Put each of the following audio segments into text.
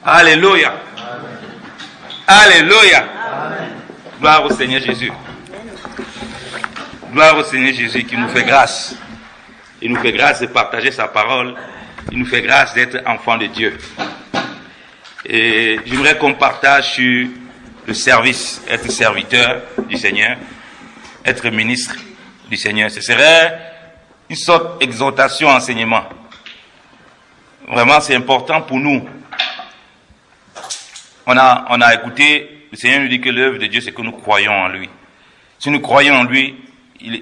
Alléluia. Alléluia. Gloire au Seigneur Jésus. Gloire au Seigneur Jésus qui nous fait grâce. Il nous fait grâce de partager sa parole. Il nous fait grâce d'être enfant de Dieu. Et j'aimerais qu'on partage sur le service, être serviteur du Seigneur, être ministre du Seigneur. Ce serait une sorte d'exhortation, enseignement. Vraiment, c'est important pour nous. On a écouté, le Seigneur nous dit que l'œuvre de Dieu, c'est que nous croyons en lui. Si nous croyons en lui,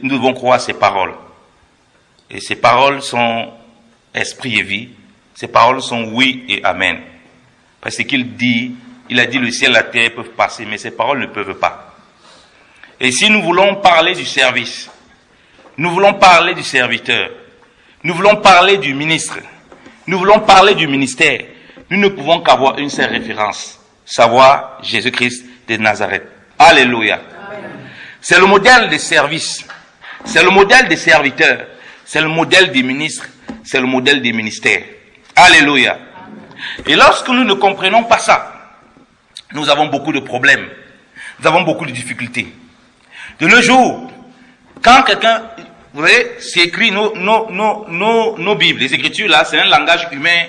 nous devons croire ses paroles. Et ses paroles sont esprit et vie. Ses paroles sont oui et amen. Parce qu'il dit, il a dit le ciel et la terre peuvent passer, mais ses paroles ne peuvent pas. Et si nous voulons parler du service, nous voulons parler du serviteur, nous voulons parler du ministre, nous voulons parler du ministère, nous ne pouvons qu'avoir une seule référence, savoir Jésus-Christ de Nazareth. Alléluia. C'est le modèle des services, c'est le modèle des serviteurs, c'est le modèle des ministres, c'est le modèle des ministères. Alléluia. Et lorsque nous ne comprenons pas ça, nous avons beaucoup de problèmes, nous avons beaucoup de difficultés. De nos jours, quand quelqu'un, vous voyez, c'est écrit nos Bibles, les Écritures là, c'est un langage humain,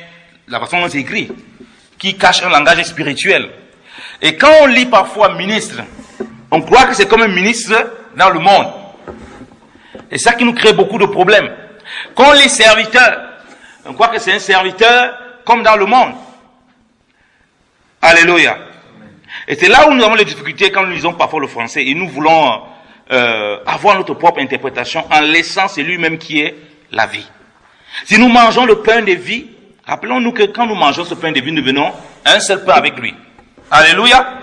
la façon dont c'est écrit, qui cache un langage spirituel. Et quand on lit parfois ministre, on croit que c'est comme un ministre dans le monde. Et ça qui nous crée beaucoup de problèmes. Quand on lit serviteur, on croit que c'est un serviteur comme dans le monde. Alléluia. Et c'est là où nous avons les difficultés quand nous lisons parfois le français et nous voulons avoir notre propre interprétation en laissant celui-même qui est la vie. Si nous mangeons le pain de vie, rappelons-nous que quand nous mangeons ce pain de vie, nous devenons un seul pain avec lui. Alléluia.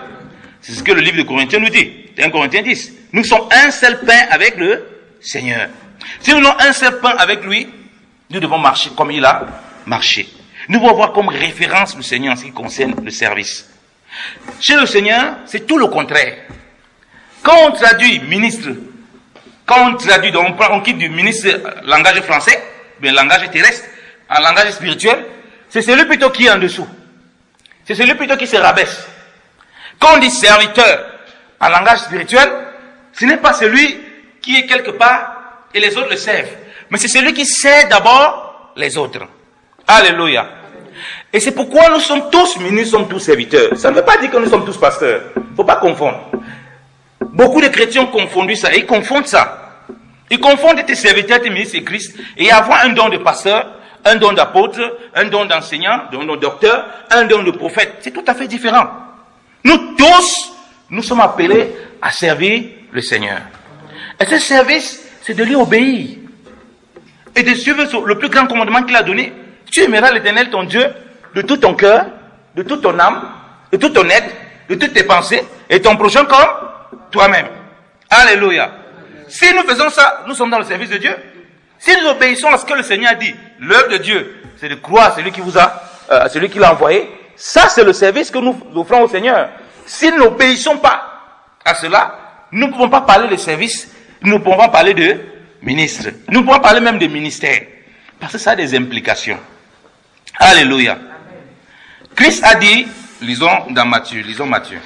C'est ce que le livre de Corinthiens nous dit. 1 Corinthiens 10. Nous sommes un seul pain avec le Seigneur. Si nous avons un seul pain avec lui, nous devons marcher comme il a marché. Nous devons avoir comme référence le Seigneur en ce qui concerne le service. Chez le Seigneur, c'est tout le contraire. Quand on traduit ministre, quand on traduit, on quitte du ministre langage français, bien langage terrestre, en langage spirituel, c'est celui plutôt qui est en dessous. C'est celui plutôt qui se rabaisse. Quand on dit serviteur en langage spirituel, ce n'est pas celui qui est quelque part et les autres le servent. Mais c'est celui qui sert d'abord les autres. Alléluia. Et c'est pourquoi nous sommes tous ministres, nous sommes tous serviteurs. Ça ne veut pas dire que nous sommes tous pasteurs. Il ne faut pas confondre. Beaucoup de chrétiens ont confondu ça. Ils confondent ça. Ils confondent être serviteur, être ministre et Christ et avoir un don de pasteur, un don d'apôtre, un don d'enseignant, un don de docteur, un don de prophète. C'est tout à fait différent. Nous tous, nous sommes appelés à servir le Seigneur. Et ce service, c'est de lui obéir. Et de suivre le plus grand commandement qu'il a donné. Tu aimeras l'Éternel ton Dieu de tout ton cœur, de toute ton âme, de tout ton être, de toutes tes pensées, et ton prochain comme toi-même. Alléluia. Si nous faisons ça, nous sommes dans le service de Dieu. Si nous obéissons à ce que le Seigneur a dit, l'œuvre de Dieu, c'est de croire à celui qui vous a, celui qui l'a envoyé. Ça, c'est le service que nous offrons au Seigneur. Si nous n'obéissons pas à cela, nous ne pouvons pas parler de service, nous ne pouvons pas parler de ministre. Nous pouvons parler même de ministère. Parce que ça a des implications. Alléluia. Christ a dit, lisons Matthieu.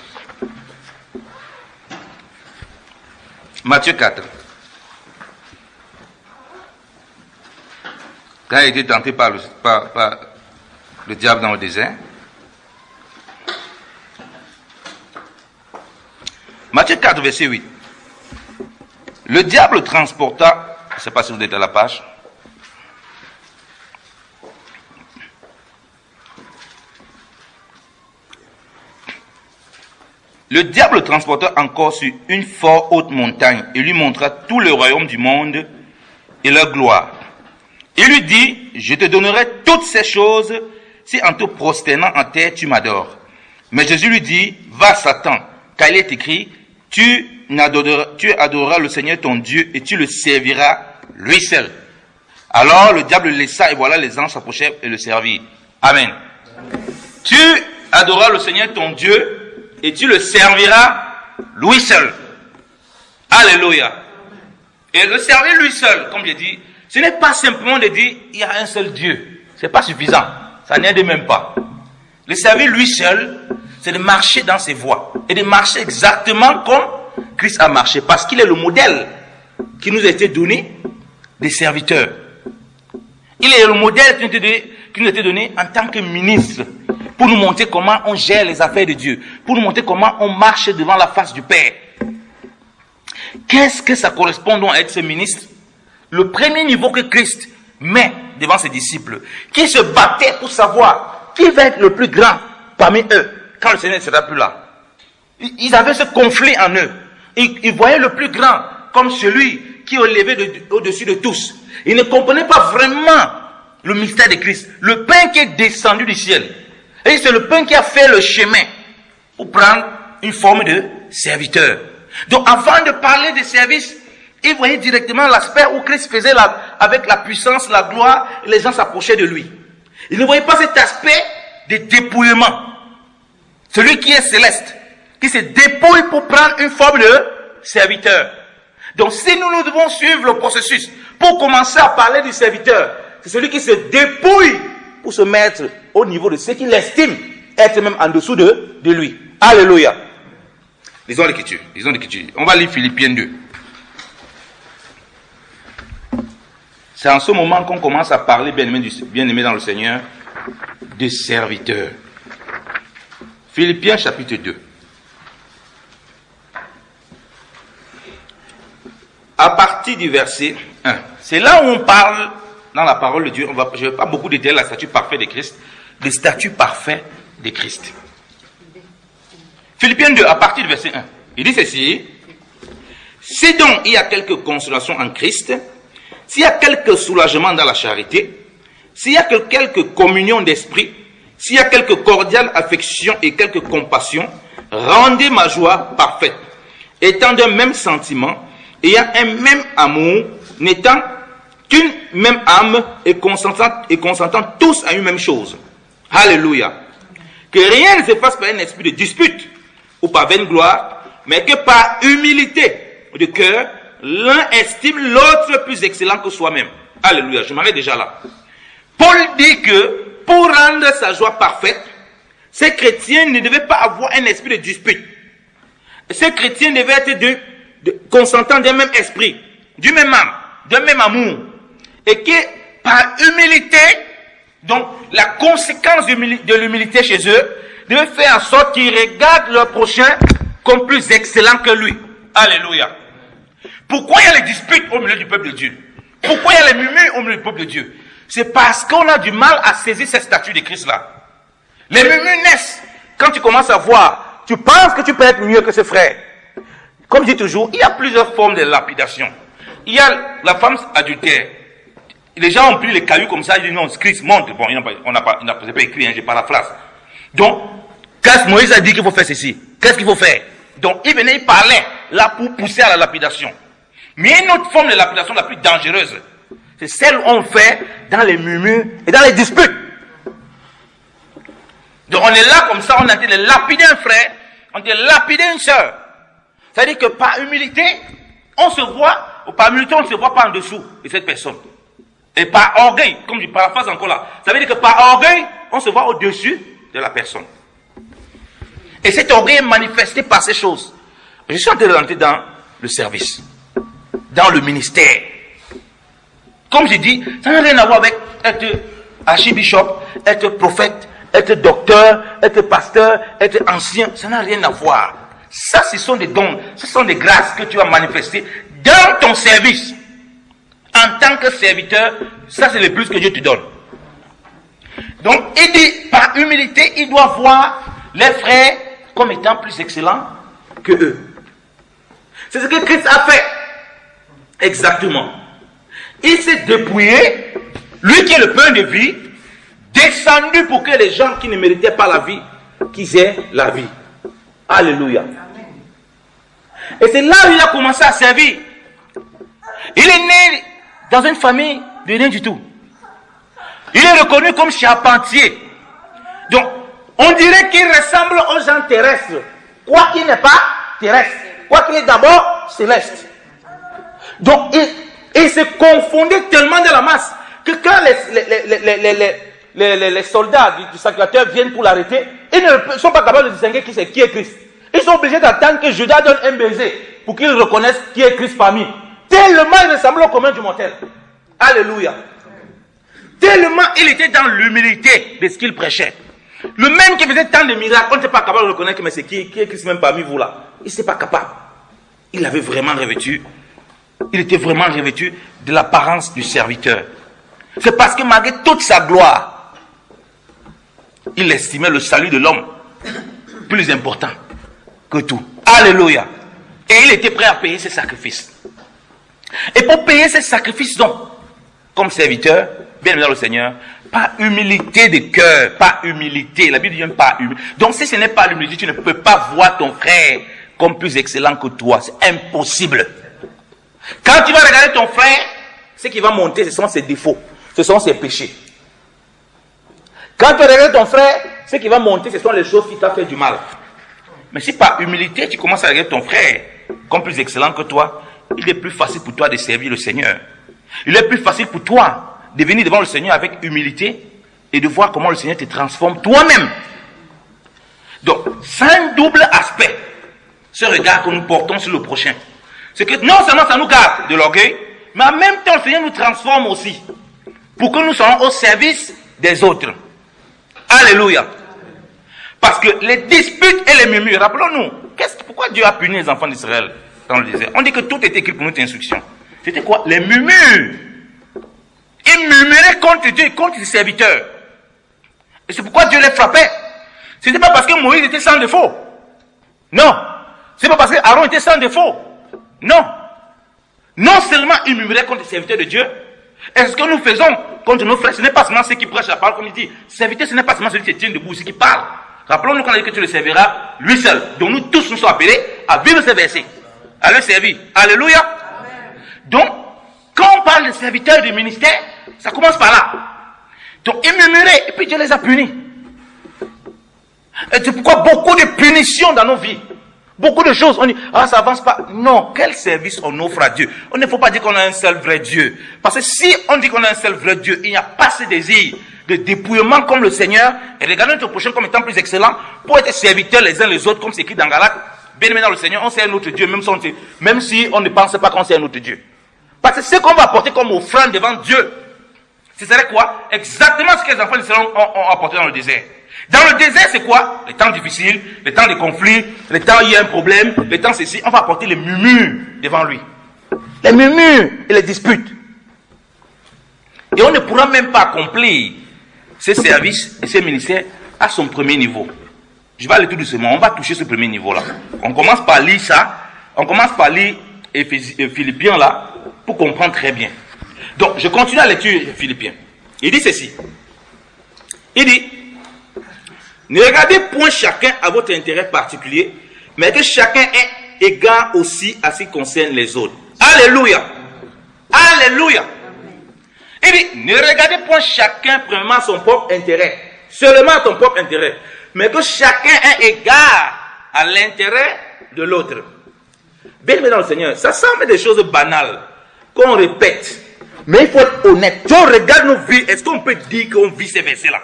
Matthieu 4. Quand il a été tenté par le diable dans le désert. Matthieu 4, verset 8. Le diable transporta, je ne sais pas si vous êtes à la page. Le diable le transporta encore sur une fort haute montagne et lui montra tout le royaume du monde et leur gloire. Il lui dit, je te donnerai toutes ces choses si en te prosternant en terre tu m'adores. Mais Jésus lui dit, va Satan, car il est écrit, tu adoreras le Seigneur ton Dieu et tu le serviras lui seul. Alors le diable le laissa et voilà les anges s'approchèrent et le servirent. Amen. Tu adoreras le Seigneur ton Dieu et tu le serviras lui seul. Alléluia. Et le servir lui seul, comme j'ai dit, ce n'est pas simplement de dire il y a un seul Dieu. Ce n'est pas suffisant. Ça n'aide même pas. Le servir lui seul, c'est de marcher dans ses voies et de marcher exactement comme Christ a marché, parce qu'il est le modèle qui nous a été donné des serviteurs. Il est le modèle qui nous a été donné en tant que ministre pour nous montrer comment on gère les affaires de Dieu, pour nous montrer comment on marche devant la face du Père. Qu'est-ce que ça correspond donc à être ce ministre? Le premier niveau que Christ met devant ses disciples, qui se battaient pour savoir qui va être le plus grand parmi eux quand le Seigneur ne sera plus là. Ils avaient ce conflit en eux. Ils voyaient le plus grand comme celui qui est élevé au-dessus de tous. Ils ne comprenaient pas vraiment le mystère de Christ. Le pain qui est descendu du ciel. Et c'est le pain qui a fait le chemin pour prendre une forme de serviteur. Donc avant de parler de service, ils voyaient directement l'aspect où Christ faisait avec la puissance, la gloire, et les gens s'approchaient de lui. Ils ne voyaient pas cet aspect de dépouillement. Celui qui est céleste, qui se dépouille pour prendre une forme de serviteur. Donc si nous devons suivre le processus pour commencer à parler du serviteur, c'est celui qui se dépouille pour se mettre au niveau de ce qu'il estime être même en dessous de lui. Alléluia. Lisons l'écriture. On va lire Philippiens 2. C'est en ce moment qu'on commence à parler, bien-aimés dans le Seigneur, des serviteurs. Philippiens chapitre 2. À partir du verset 1. C'est là où on parle, dans la parole de Dieu, je ne vais pas beaucoup détailler la statue parfaite de Christ, le statut parfait de Christ. Philippiens 2, à partir du verset 1. Il dit ceci: si donc il y a quelque consolation en Christ, s'il y a quelque soulagement dans la charité, s'il y a quelque communion d'esprit, s'il y a quelque cordiale affection et quelque compassion, rendez ma joie parfaite, étant d'un même sentiment, ayant un même amour, n'étant qu'une même âme et consentant tous à une même chose. Alléluia. Que rien ne se fasse par un esprit de dispute ou par vaine gloire, mais que par humilité de cœur, l'un estime l'autre plus excellent que soi-même. Alléluia. Je m'arrête déjà là. Paul dit que pour rendre sa joie parfaite, ces chrétiens ne devaient pas avoir un esprit de dispute. Ces chrétiens devaient être consentants d'un même esprit, d'une même âme, d'un même amour. Et que par humilité, donc la conséquence de l'humilité chez eux, devait faire en sorte qu'ils regardent leur prochain comme plus excellent que lui. Alléluia. Pourquoi il y a les disputes au milieu du peuple de Dieu? Pourquoi il y a les murmures au milieu du peuple de Dieu? C'est parce qu'on a du mal à saisir cette statue de Christ-là. Les murmures naissent quand tu commences à voir, tu penses que tu peux être mieux que ce frère. Comme je dis toujours, il y a plusieurs formes de lapidation. Il y a la femme adultère. Les gens ont pris les cailloux comme ça, ils disent non, Christ montre. Bon, on n'a pas écrit, j'ai pas la phrase. Donc, quand Moïse a dit qu'il faut faire ceci, qu'est-ce qu'il faut faire? Donc, il venait, il parlait là pour pousser à la lapidation. Mais une autre forme de lapidation la plus dangereuse, c'est celle où on fait dans les murmures et dans les disputes. Donc, on est là comme ça, on a dit de lapider un frère, on dit de lapider une sœur. C'est-à-dire que par humilité, on se voit, ou par humilité, on ne se voit pas en dessous de cette personne. Et par orgueil, comme je paraphrase encore là, ça veut dire que par orgueil, on se voit au-dessus de la personne. Et cet orgueil est manifesté par ces choses. Je suis en train de rentrer dans le service, dans le ministère. Comme je dis, ça n'a rien à voir avec être archibishop, être prophète, être docteur, être pasteur, être ancien. Ça n'a rien à voir. Ça, ce sont des dons, ce sont des grâces que tu as manifestées dans ton service. En tant que serviteur, ça c'est le plus que Dieu te donne. Donc, il dit, par humilité, il doit voir les frères comme étant plus excellents que eux. C'est ce que Christ a fait. Exactement. Il s'est dépouillé, lui qui est le pain de vie, descendu pour que les gens qui ne méritaient pas la vie, qu'ils aient la vie. Alléluia. Et c'est là où il a commencé à servir. Il est né dans une famille de rien du tout. Il est reconnu comme charpentier. Donc, on dirait qu'il ressemble aux gens terrestres. Quoi qu'il n'est pas terrestre. Quoi qu'il est d'abord céleste. Donc, il se confondait tellement de la masse que quand les soldats du sacrificateur viennent pour l'arrêter, ils ne sont pas capables de distinguer qui est Christ. Ils sont obligés d'attendre que Judas donne un baiser pour qu'ils reconnaissent qui est Christ parmi. Tellement il ressemble au commun du mortel. Alléluia. Tellement il était dans l'humilité de ce qu'il prêchait. Le même qui faisait tant de miracles, on n'était pas capable de reconnaître, mais c'est qui est Christ même parmi vous là. Il n'était pas capable. Il avait vraiment revêtu. Il était vraiment revêtu de l'apparence du serviteur. C'est parce que malgré toute sa gloire, il estimait le salut de l'homme plus important que tout. Alléluia. Et il était prêt à payer ses sacrifices. Et pour payer ses sacrifices, donc, comme serviteur, bien évidemment le Seigneur, par humilité de cœur, par humilité. La Bible dit pas humilité. Donc si ce n'est pas l'humilité, tu ne peux pas voir ton frère comme plus excellent que toi. C'est impossible. Quand tu vas regarder ton frère, ce qui va monter, ce sont ses défauts, ce sont ses péchés. Quand tu regardes ton frère, ce qui va monter, ce sont les choses qui t'ont fait du mal. Mais si par humilité, tu commences à regarder ton frère comme plus excellent que toi, il est plus facile pour toi de servir le Seigneur. Il est plus facile pour toi de venir devant le Seigneur avec humilité et de voir comment le Seigneur te transforme toi-même. Donc, c'est un double aspect, ce regard que nous portons sur le prochain. C'est que non seulement ça nous garde de l'orgueil, mais en même temps, le Seigneur nous transforme aussi pour que nous soyons au service des autres. Alléluia. Parce que les disputes et les murmures, rappelons-nous, pourquoi Dieu a puni les enfants d'Israël dans le désert? On dit que tout était écrit pour notre instruction. C'était quoi? Les murmures. Ils murmuraient contre Dieu, contre les serviteurs. Et c'est pourquoi Dieu les frappait. Ce n'était pas parce que Moïse était sans défaut. Non. Ce n'est pas parce que Aaron était sans défaut. Non. Non seulement ils murmuraient contre les serviteurs de Dieu, et ce que nous faisons contre nos frères, ce n'est pas seulement ceux qui prêchent la parole, comme il dit. Serviteur, ce n'est pas seulement celui qui tient debout, ceux qui parle. Rappelons-nous qu'on a dit que tu le serviras lui seul. Donc nous tous nous sommes appelés à vivre ces versets, à le servir. Alléluia. Amen. Donc, quand on parle de serviteurs du ministère, ça commence par là. Donc ils murmuraient, et puis Dieu les a punis. Et c'est pourquoi beaucoup de punitions dans nos vies. Beaucoup de choses, on dit, ah, ça avance pas. Non, quel service on offre à Dieu? On ne faut pas dire qu'on a un seul vrai Dieu. Parce que si on dit qu'on a un seul vrai Dieu, il n'y a pas ce désir de dépouillement comme le Seigneur, et regardez notre prochain comme étant plus excellent, pour être serviteurs les uns les autres, comme c'est écrit dans Galates. Bien aimé dans le Seigneur, on sert notre Dieu, même si on ne pense pas qu'on sert notre Dieu. Parce que ce qu'on va apporter comme offrande devant Dieu, ce serait quoi? Exactement ce que les enfants d'Israël ont apporté dans le désert. Dans le désert, c'est quoi? Les temps difficiles, les temps de conflits, les temps où il y a un problème, les temps ceci, on va apporter les murmures devant lui. Les murmures et les disputes. Et on ne pourra même pas accomplir ces services et ces ministères à son premier niveau. Je vais aller tout doucement, on va toucher ce premier niveau-là. On commence par lire ça, on commence par lire Philippiens là, pour comprendre très bien. Donc, je continue la lecture Philippiens. Il dit ceci. Il dit, ne regardez point chacun à votre intérêt particulier, mais que chacun est égal aussi à ce qui concerne les autres. Alléluia. Alléluia. Il dit, ne regardez point chacun premièrement à son propre intérêt, seulement à ton propre intérêt, mais que chacun est égal à l'intérêt de l'autre. Bien aimé dans le Seigneur, ça semble des choses banales qu'on répète, mais il faut être honnête. Si on regarde nos vies, est-ce qu'on peut dire qu'on vit ces versets-là?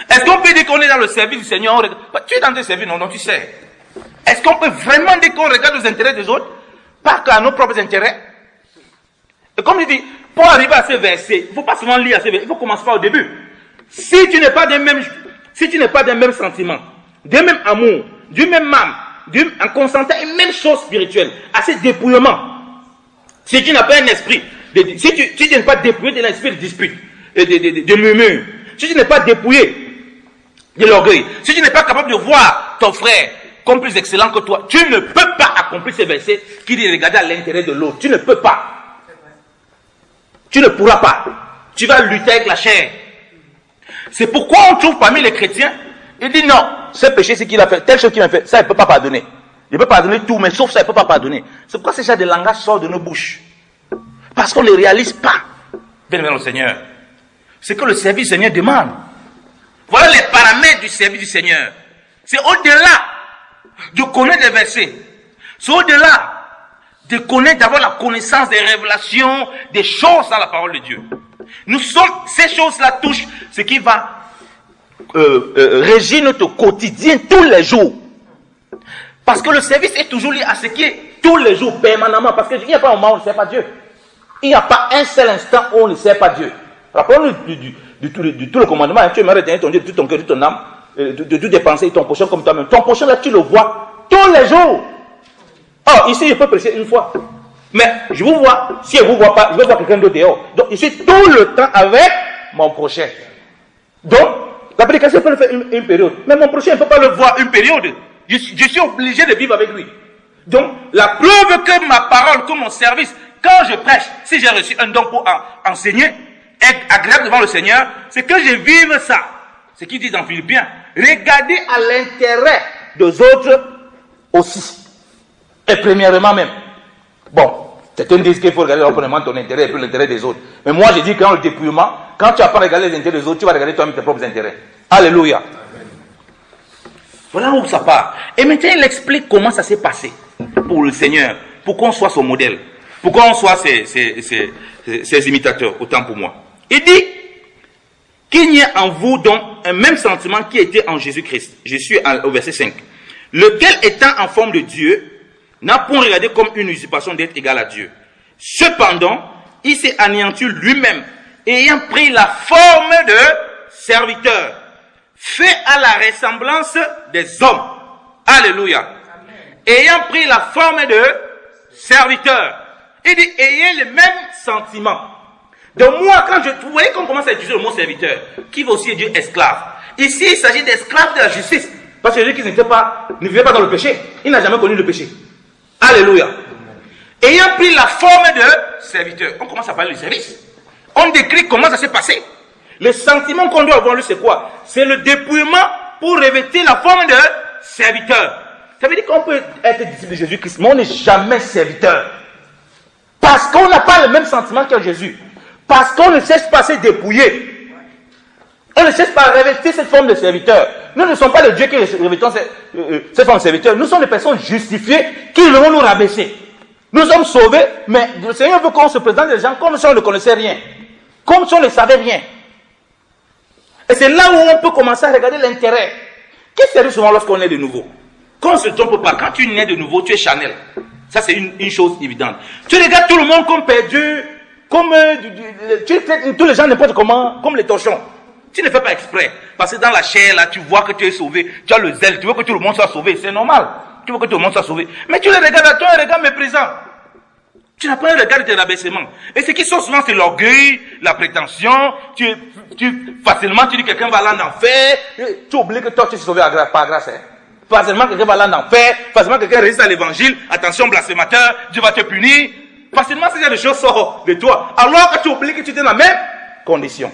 Est-ce qu'on peut dire qu'on est dans le service du Seigneur? Tu es dans tes services, non, tu sais. Est-ce qu'on peut vraiment dire qu'on regarde les intérêts des autres, pas qu'à nos propres intérêts? Et comme je dis, pour arriver à ces versets, il ne faut pas seulement lire à ces versets, il faut commencer par au début. Si tu n'es pas d'un même sentiment, d'un même amour, du même âme, en consentant une même chose spirituelle, à ce dépouillement, si tu n'as pas un esprit, si tu n'es pas dépouillé de l'esprit de dispute, de murmure, si tu n'es pas dépouillé de l'orgueil, si tu n'es pas capable de voir ton frère comme plus excellent que toi, tu ne peux pas accomplir ces versets qui disent regarder à l'intérêt de l'autre. Tu ne peux pas. Tu ne pourras pas. Tu vas lutter avec la chair. C'est pourquoi on trouve parmi les chrétiens, il dit non, ce péché, c'est qu'il a fait, telle chose qu'il a fait, ça il ne peut pas pardonner. Il peut pardonner tout, mais sauf ça, il ne peut pas pardonner. C'est pourquoi ce genre de langage sort de nos bouches. Parce qu'on ne réalise pas, bien le Seigneur, c'est que le service du Seigneur demande. Voilà les paramètres du service du Seigneur. C'est au-delà de connaître les versets. C'est au-delà de connaître, d'avoir la connaissance des révélations, des choses dans la parole de Dieu. Ces choses-là touchent ce qui va régir notre quotidien tous les jours. Parce que le service est toujours lié à ce qui est tous les jours, permanemment. Parce qu'il n'y a pas un moment où on ne sert pas Dieu. Il n'y a pas un seul instant où on ne sert pas Dieu. Rappelons-nous de tout le commandement. Tu aimerais tenir ton Dieu de tout ton cœur, de ton âme, de tout dépenser, ton prochain comme toi-même. Ton prochain là, tu le vois tous les jours. Oh, ici, je peux prêcher une fois. Mais je vous vois, si je ne vous vois pas, je vais voir quelqu'un d'autre dehors. Donc, je suis tout le temps avec mon prochain. Donc, la prédication peut le faire une période. Mais mon prochain ne peut pas le voir une période. Je suis obligé de vivre avec lui. Donc, la preuve que ma parole, que mon service, quand je prêche, si j'ai reçu un don pour enseigner, être agréable devant le Seigneur, c'est que je vive ça. Ce qu'ils disent en Philippiens. Regardez à l'intérêt des autres aussi. Et premièrement même. Bon, certains disent qu'il faut regarder premièrement ton intérêt et puis l'intérêt des autres. Mais moi, je dis que dans le dépouillement, quand tu n'as pas regardé les intérêts des autres, tu vas regarder toi-même tes propres intérêts. Alléluia. Amen. Voilà où ça part. Et maintenant, il explique comment ça s'est passé pour le Seigneur, pour qu'on soit son modèle, pour qu'on soit ses imitateurs, autant pour moi. Il dit qu'il y a en vous donc un même sentiment qui était en Jésus-Christ. Je suis au verset 5. Lequel étant en forme de Dieu, n'a point regardé comme une usurpation d'être égal à Dieu. Cependant, il s'est anéanti lui-même, ayant pris la forme de serviteur, fait à la ressemblance des hommes. Alléluia. Amen. Ayant pris la forme de serviteur. Il dit, ayez les mêmes sentiments. Donc moi, vous voyez qu'on commence à utiliser le mot serviteur, qui veut aussi dire esclave. Ici, il s'agit d'esclaves de la justice. Parce que Jésus qui ne vivait pas dans le péché. Il n'a jamais connu le péché. Alléluia. Ayant pris la forme de serviteur. On commence à parler du service. On décrit comment ça s'est passé. Le sentiment qu'on doit avoir, lui, c'est quoi? C'est le dépouillement pour revêtir la forme de serviteur. Ça veut dire qu'on peut être disciple de Jésus-Christ, mais on n'est jamais serviteur. Parce qu'on n'a pas le même sentiment que Jésus. Parce qu'on ne cherche pas à se dépouiller. On ne cherche pas à revêtir cette forme de serviteur. Nous ne sommes pas les dieux qui revêtons cette forme de serviteur. Nous sommes des personnes justifiées qui vont nous rabaisser. Nous sommes sauvés, mais le Seigneur veut qu'on se présente des gens comme si on ne connaissait rien. Comme si on ne savait rien. Et c'est là où on peut commencer à regarder l'intérêt. Qu'est-ce qui arrive souvent lorsqu'on est de nouveau? Qu'on ne se trompe pas, quand tu nais de nouveau, tu es Chanel. Ça, c'est une chose évidente. Tu regardes tout le monde comme perdu, comme tu traites tous les gens n'importe comment, comme les torchons. Tu ne fais pas exprès. Parce que dans la chair, là, tu vois que tu es sauvé. Tu as le zèle, tu veux que tout le monde soit sauvé. C'est normal. Tu veux que tout le monde soit sauvé. Mais tu les regardes à toi, un regard méprisant. Tu n'as pas un regard de rabaissement. Et ce qui sort souvent, c'est l'orgueil, la prétention. Facilement, tu dis que quelqu'un va aller en enfer. Tu oublies que toi, tu es sauvé par grâce. Hein. Facilement, quelqu'un va aller en enfer. Facilement, quelqu'un résiste à l'évangile. Attention, blasphémateur, Dieu va te punir. Facilement, ces genre de choses sortent de toi. Alors que tu oublies que tu es dans la même condition.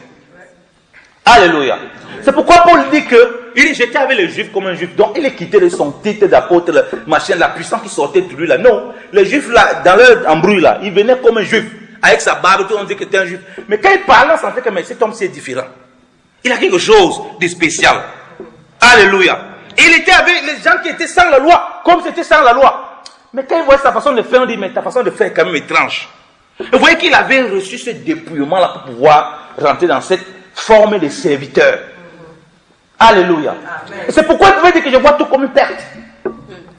Alléluia. C'est pourquoi Paul dit que il j'étais avec les Juifs comme un Juif. Donc il est quitté de son titre d'apôtre, la puissance qui sortait de lui là. Non, les Juifs là, dans leur embrouille là, il venait comme un Juif. Avec sa barbe, tout le monde dit que c'était un Juif. Mais quand il parlait, on sentait que mais cet homme c'est différent. Il a quelque chose de spécial. Alléluia. Et il était avec les gens qui étaient sans la loi, comme c'était sans la loi. Mais quand il voyait sa façon de faire, on dit, mais ta façon de faire est quand même étrange. Et vous voyez qu'il avait reçu ce dépouillement là pour pouvoir rentrer dans cette forme de serviteur. Alléluia. Et c'est pourquoi il pouvait dire que je vois tout comme une perte.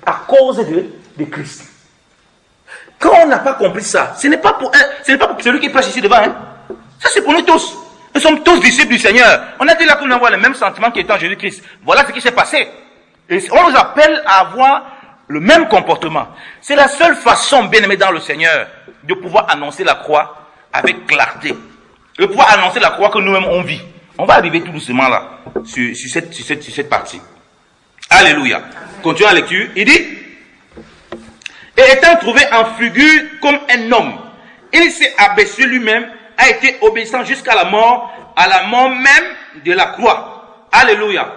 À cause de Christ. Quand on n'a pas compris ça, ce n'est pas pour celui qui prêche ici devant. Hein. Ça c'est pour nous tous. Nous sommes tous disciples du Seigneur. On a dit là qu'on a le même sentiment qui est en Jésus-Christ. Voilà ce qui s'est passé. Et on nous appelle à avoir le même comportement. C'est la seule façon, bien aimé dans le Seigneur, de pouvoir annoncer la croix avec clarté. De pouvoir annoncer la croix que nous-mêmes on vit. On va arriver tout doucement là, sur cette partie. Alléluia. Continuons la lecture. Il dit, et étant trouvé en figure comme un homme, il s'est abaissé lui-même, a été obéissant jusqu'à la mort même de la croix. Alléluia.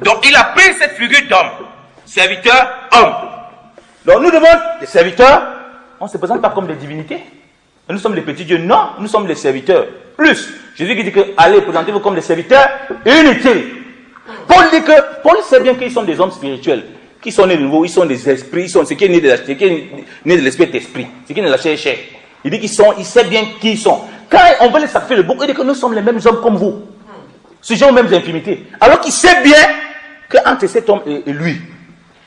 Donc il a pris cette figure d'homme, serviteur, homme. Donc nous devons, des serviteurs, on ne se présente pas comme des divinités. Nous sommes les petits dieux. Non, nous sommes les serviteurs. Plus, Jésus qui dit que allez, présentez-vous comme des serviteurs inutiles. Paul dit que, Paul sait bien qu'ils sont des hommes spirituels, qui sont nés de nouveau, ils sont des esprits, ils sont ce qui est né de l'esprit d'esprit, ce qui est né de la chair. Il dit il sait bien qui ils sont. Quand on veut les sacrifier le bouc, il dit que nous sommes les mêmes hommes comme vous. Sujet aux mêmes infimités. Alors qu'il sait bien qu'entre cet homme et lui,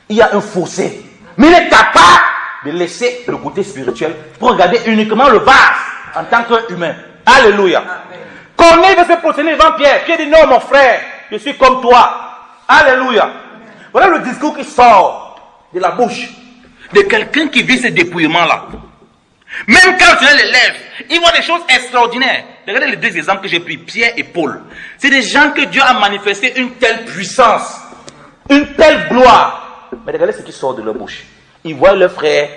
il y a un fossé. Mais il est capable de laisser le côté spirituel pour regarder uniquement le vase en tant qu'humain. Alléluia. Corneille veut se prosterner devant Pierre. Pierre dit non, mon frère, je suis comme toi. Alléluia. Voilà le discours qui sort de la bouche de quelqu'un qui vit ce dépouillement-là. Même quand tu les lèves, il voit des choses extraordinaires. Regardez les deux exemples que j'ai pris, Pierre et Paul. C'est des gens que Dieu a manifesté une telle puissance, une telle gloire. Mais regardez ce qui sort de leur bouche. Ils voient leurs frères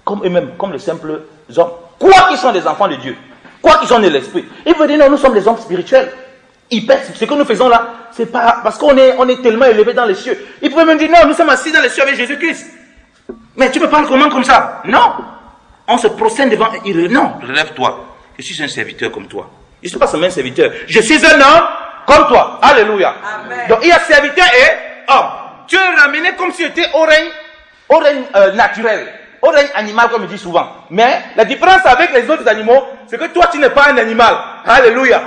comme eux-mêmes, comme les simples hommes. Quoi qu'ils soient des enfants de Dieu, quoi qu'ils soient de l'esprit. Ils veulent dire non, nous sommes des hommes spirituels. Ils pensent, ce que nous faisons là, c'est pas parce qu'on est tellement élevés dans les cieux. Ils pouvaient même dire non, nous sommes assis dans les cieux avec Jésus-Christ. Mais tu me parles comment comme ça? Non. On se prosterne devant. Non, relève-toi. Je suis un serviteur comme toi. Je ne suis pas seulement un serviteur. Je suis un homme comme toi. Alléluia. Amen. Donc il y a serviteur et homme. Tu es ramené comme si tu étais au règne naturel, au règne animal comme je dis souvent. Mais la différence avec les autres animaux, c'est que toi tu n'es pas un animal. Alléluia.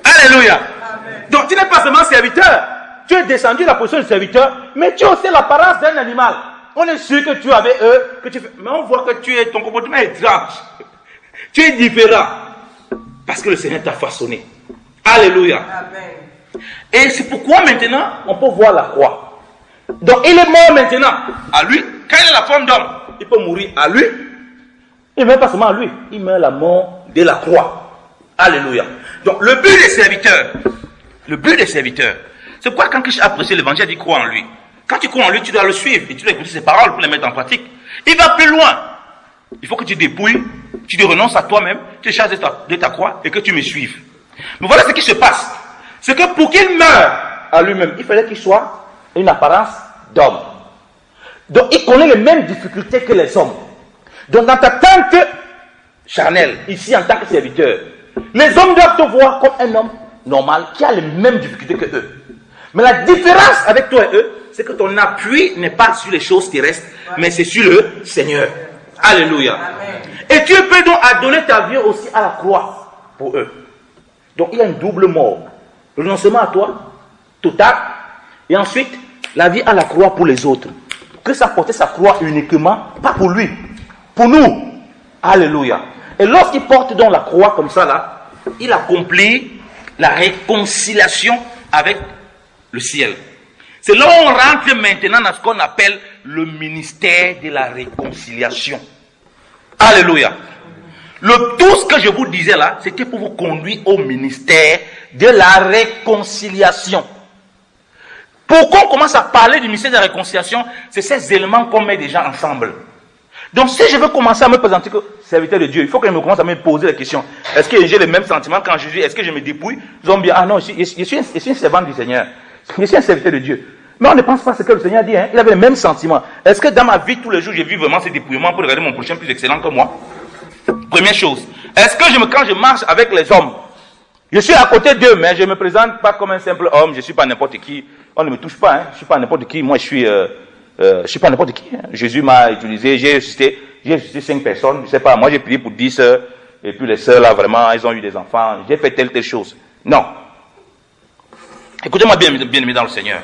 Alléluia. Amen. Donc tu n'es pas seulement serviteur. Tu es descendu de la position de serviteur, mais tu as aussi l'apparence d'un animal. On est sûr que tu es avec eux, que tu fais, mais on voit que ton comportement est étrange. Tu es différent. Parce que le Seigneur t'a façonné. Alléluia. Amen. Et c'est pourquoi maintenant, on peut voir la croix. Donc il est mort maintenant à lui. Quand il a la forme d'homme, il peut mourir à lui. Il ne meurt pas seulement à lui, il meurt la mort de la croix. Alléluia. Donc le but des serviteurs, c'est pourquoi quand Christ a prêché l'évangile, il dit crois en lui. Quand tu crois en lui, tu dois le suivre et tu dois écouter ses paroles pour les mettre en pratique. Il va plus loin. Il faut que tu dépouilles, tu te renonces à toi-même, tu te charges de ta croix et que tu me suives. Mais voilà ce qui se passe. C'est que pour qu'il meure à lui-même, il fallait qu'il soit une apparence d'homme. Donc il connaît les mêmes difficultés que les hommes. Donc dans ta tente charnelle, ici en tant que serviteur, les hommes doivent te voir comme un homme normal qui a les mêmes difficultés que eux. Mais la différence avec toi et eux, c'est que ton appui n'est pas sur les choses terrestres, mais c'est sur le Seigneur. Alléluia. Amen. Et tu es prêt donc à donner ta vie aussi à la croix pour eux. Donc il y a une double mort. Le renoncement à toi, total, et ensuite la vie à la croix pour les autres. Que ça portait sa croix uniquement, pas pour lui, pour nous. Alléluia. Et lorsqu'il porte donc la croix comme ça là, il accomplit la réconciliation avec le ciel. C'est là où on rentre maintenant dans ce qu'on appelle le ministère de la réconciliation. Alléluia. Tout ce que je vous disais là, c'était pour vous conduire au ministère de la réconciliation. Pourquoi on commence à parler du ministère de la réconciliation? C'est ces éléments qu'on met déjà ensemble. Donc si je veux commencer à me présenter comme serviteur de Dieu, il faut que je me commence à me poser la question. Est-ce que j'ai les mêmes sentiments quand Jésus? Est-ce que je me dépouille? Zombie, ah non, je suis un servant du Seigneur. Je suis un serviteur de Dieu. Mais on ne pense pas ce que le Seigneur dit. Hein. Il avait les mêmes sentiments. Est-ce que dans ma vie, tous les jours, j'ai vu vraiment ce dépouillement pour regarder mon prochain plus excellent que moi? Première chose. Est-ce que quand je marche avec les hommes, je suis à côté d'eux, mais je ne me présente pas comme un simple homme. Je ne suis pas n'importe qui. On ne me touche pas. Hein. Je ne suis pas n'importe qui. Moi, je suis pas n'importe qui. Hein. Jésus m'a utilisé. J'ai ressuscité 5 personnes. Je ne sais pas. Moi, j'ai prié pour 10 sœurs. Et puis les sœurs, là, vraiment, elles ont eu des enfants. J'ai fait telle chose. Non. Écoutez-moi bien aimé dans le Seigneur.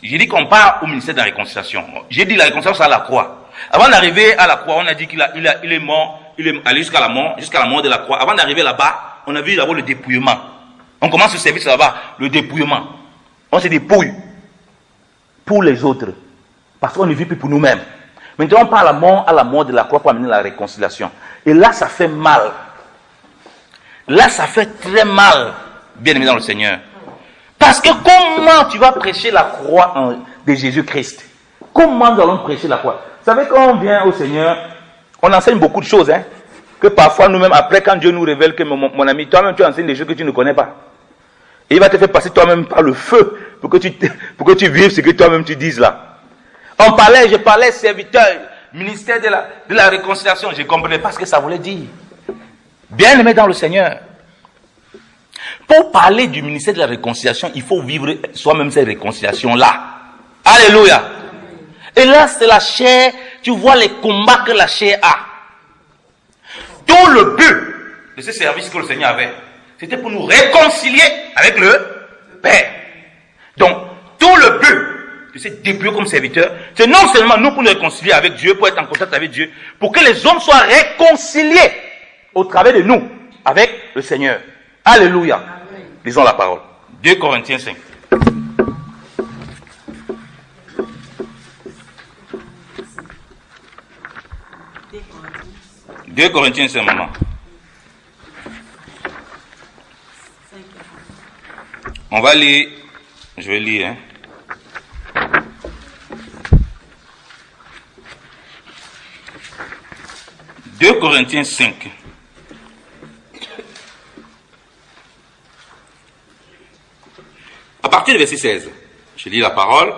J'ai dit qu'on part au ministère de la réconciliation. J'ai dit la réconciliation, c'est à la croix. Avant d'arriver à la croix, on a dit qu'il est mort, il est allé jusqu'à la mort de la croix. Avant d'arriver là-bas, on a vu d'abord le dépouillement. On commence le service là-bas, le dépouillement. On se dépouille pour les autres. Parce qu'on ne vit plus pour nous-mêmes. Maintenant, on part à la mort de la croix pour amener la réconciliation. Et là, ça fait mal. Là, ça fait très mal, bien aimé dans le Seigneur. Parce que comment tu vas prêcher la croix de Jésus-Christ? Comment nous allons prêcher la croix? Vous savez, quand on vient au Seigneur, on enseigne beaucoup de choses. Hein, que parfois nous-mêmes, après, quand Dieu nous révèle que mon ami, toi-même, tu enseignes des choses que tu ne connais pas. Et il va te faire passer toi-même par le feu pour que tu vives ce que toi-même tu dises là. Je parlais serviteur, ministère de la réconciliation. Je ne comprenais pas ce que ça voulait dire. Bien aimé dans le Seigneur. Pour parler du ministère de la réconciliation, il faut vivre soi-même cette réconciliation-là. Alléluia. Et là, c'est la chair. Tu vois les combats que la chair a. tout le but de ce service que le Seigneur avait, c'était pour nous réconcilier avec le Père. Donc, tout le but de se débrouiller comme serviteur, c'est non seulement nous pour nous réconcilier avec Dieu, pour être en contact avec Dieu, pour que les hommes soient réconciliés au travers de nous, avec le Seigneur. Alléluia. Amen. Lisons la parole. 2 Corinthiens 5. Deux Corinthiens 5, maman. On va lire, je vais lire. 2 Corinthiens 5. À partir du verset 16, je lis la parole.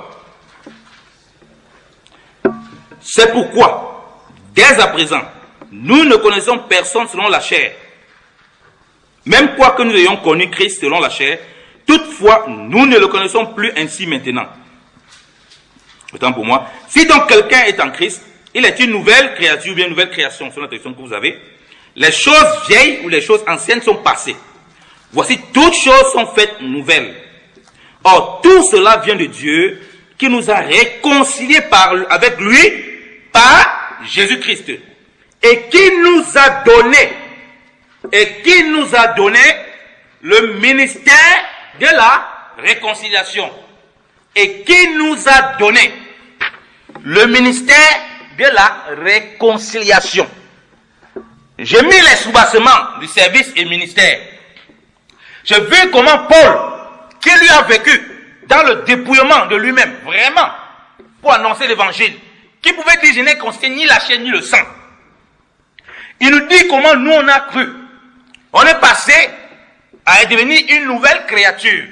C'est pourquoi, dès à présent, nous ne connaissons personne selon la chair. Même quoi que nous ayons connu Christ selon la chair, toutefois, nous ne le connaissons plus ainsi maintenant. Autant pour moi. Si donc quelqu'un est en Christ, il est une nouvelle créature, ou bien une nouvelle création, selon la traduction que vous avez. Les choses vieilles ou les choses anciennes sont passées. Voici, toutes choses sont faites nouvelles. Or, tout cela vient de Dieu, qui nous a réconciliés avec lui, par Jésus-Christ. Et qui nous a donné le ministère de la réconciliation. Et qui nous a donné le ministère de la réconciliation. J'ai mis les soubassements du service et ministère. J'ai vu comment Paul, qui lui a vécu dans le dépouillement de lui-même, vraiment, pour annoncer l'évangile, qui pouvait dire je n'ai constaté ni la chair ni le sang. Il nous dit comment nous on a cru. On est passé à devenir une nouvelle créature,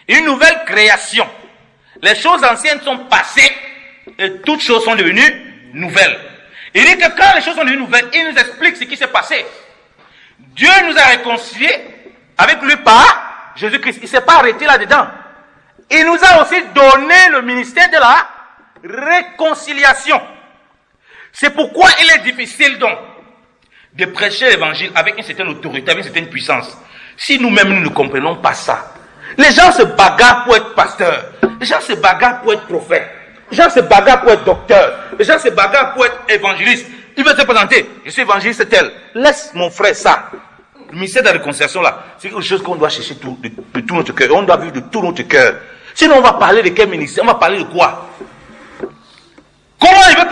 une nouvelle création. Les choses anciennes sont passées et toutes choses sont devenues nouvelles. Il dit que quand les choses sont devenues nouvelles, il nous explique ce qui s'est passé. Dieu nous a réconciliés avec lui par Jésus-Christ. Il ne s'est pas arrêté là-dedans. Il nous a aussi donné le ministère de la réconciliation. C'est pourquoi il est difficile donc de prêcher l'évangile avec une certaine autorité, avec une certaine puissance. Si nous-mêmes nous ne comprenons pas ça, les gens se bagarrent pour être pasteur, les gens se bagarrent pour être prophète, les gens se bagarrent pour être docteur, les gens se bagarrent pour être évangéliste. Il veut se présenter, je suis évangéliste tel. Laisse mon frère ça. Le ministère de la réconciliation là, c'est quelque chose qu'on doit chercher de tout notre cœur, on doit vivre de tout notre cœur. Sinon on va parler de quel ministère, on va parler de quoi? Comment il veut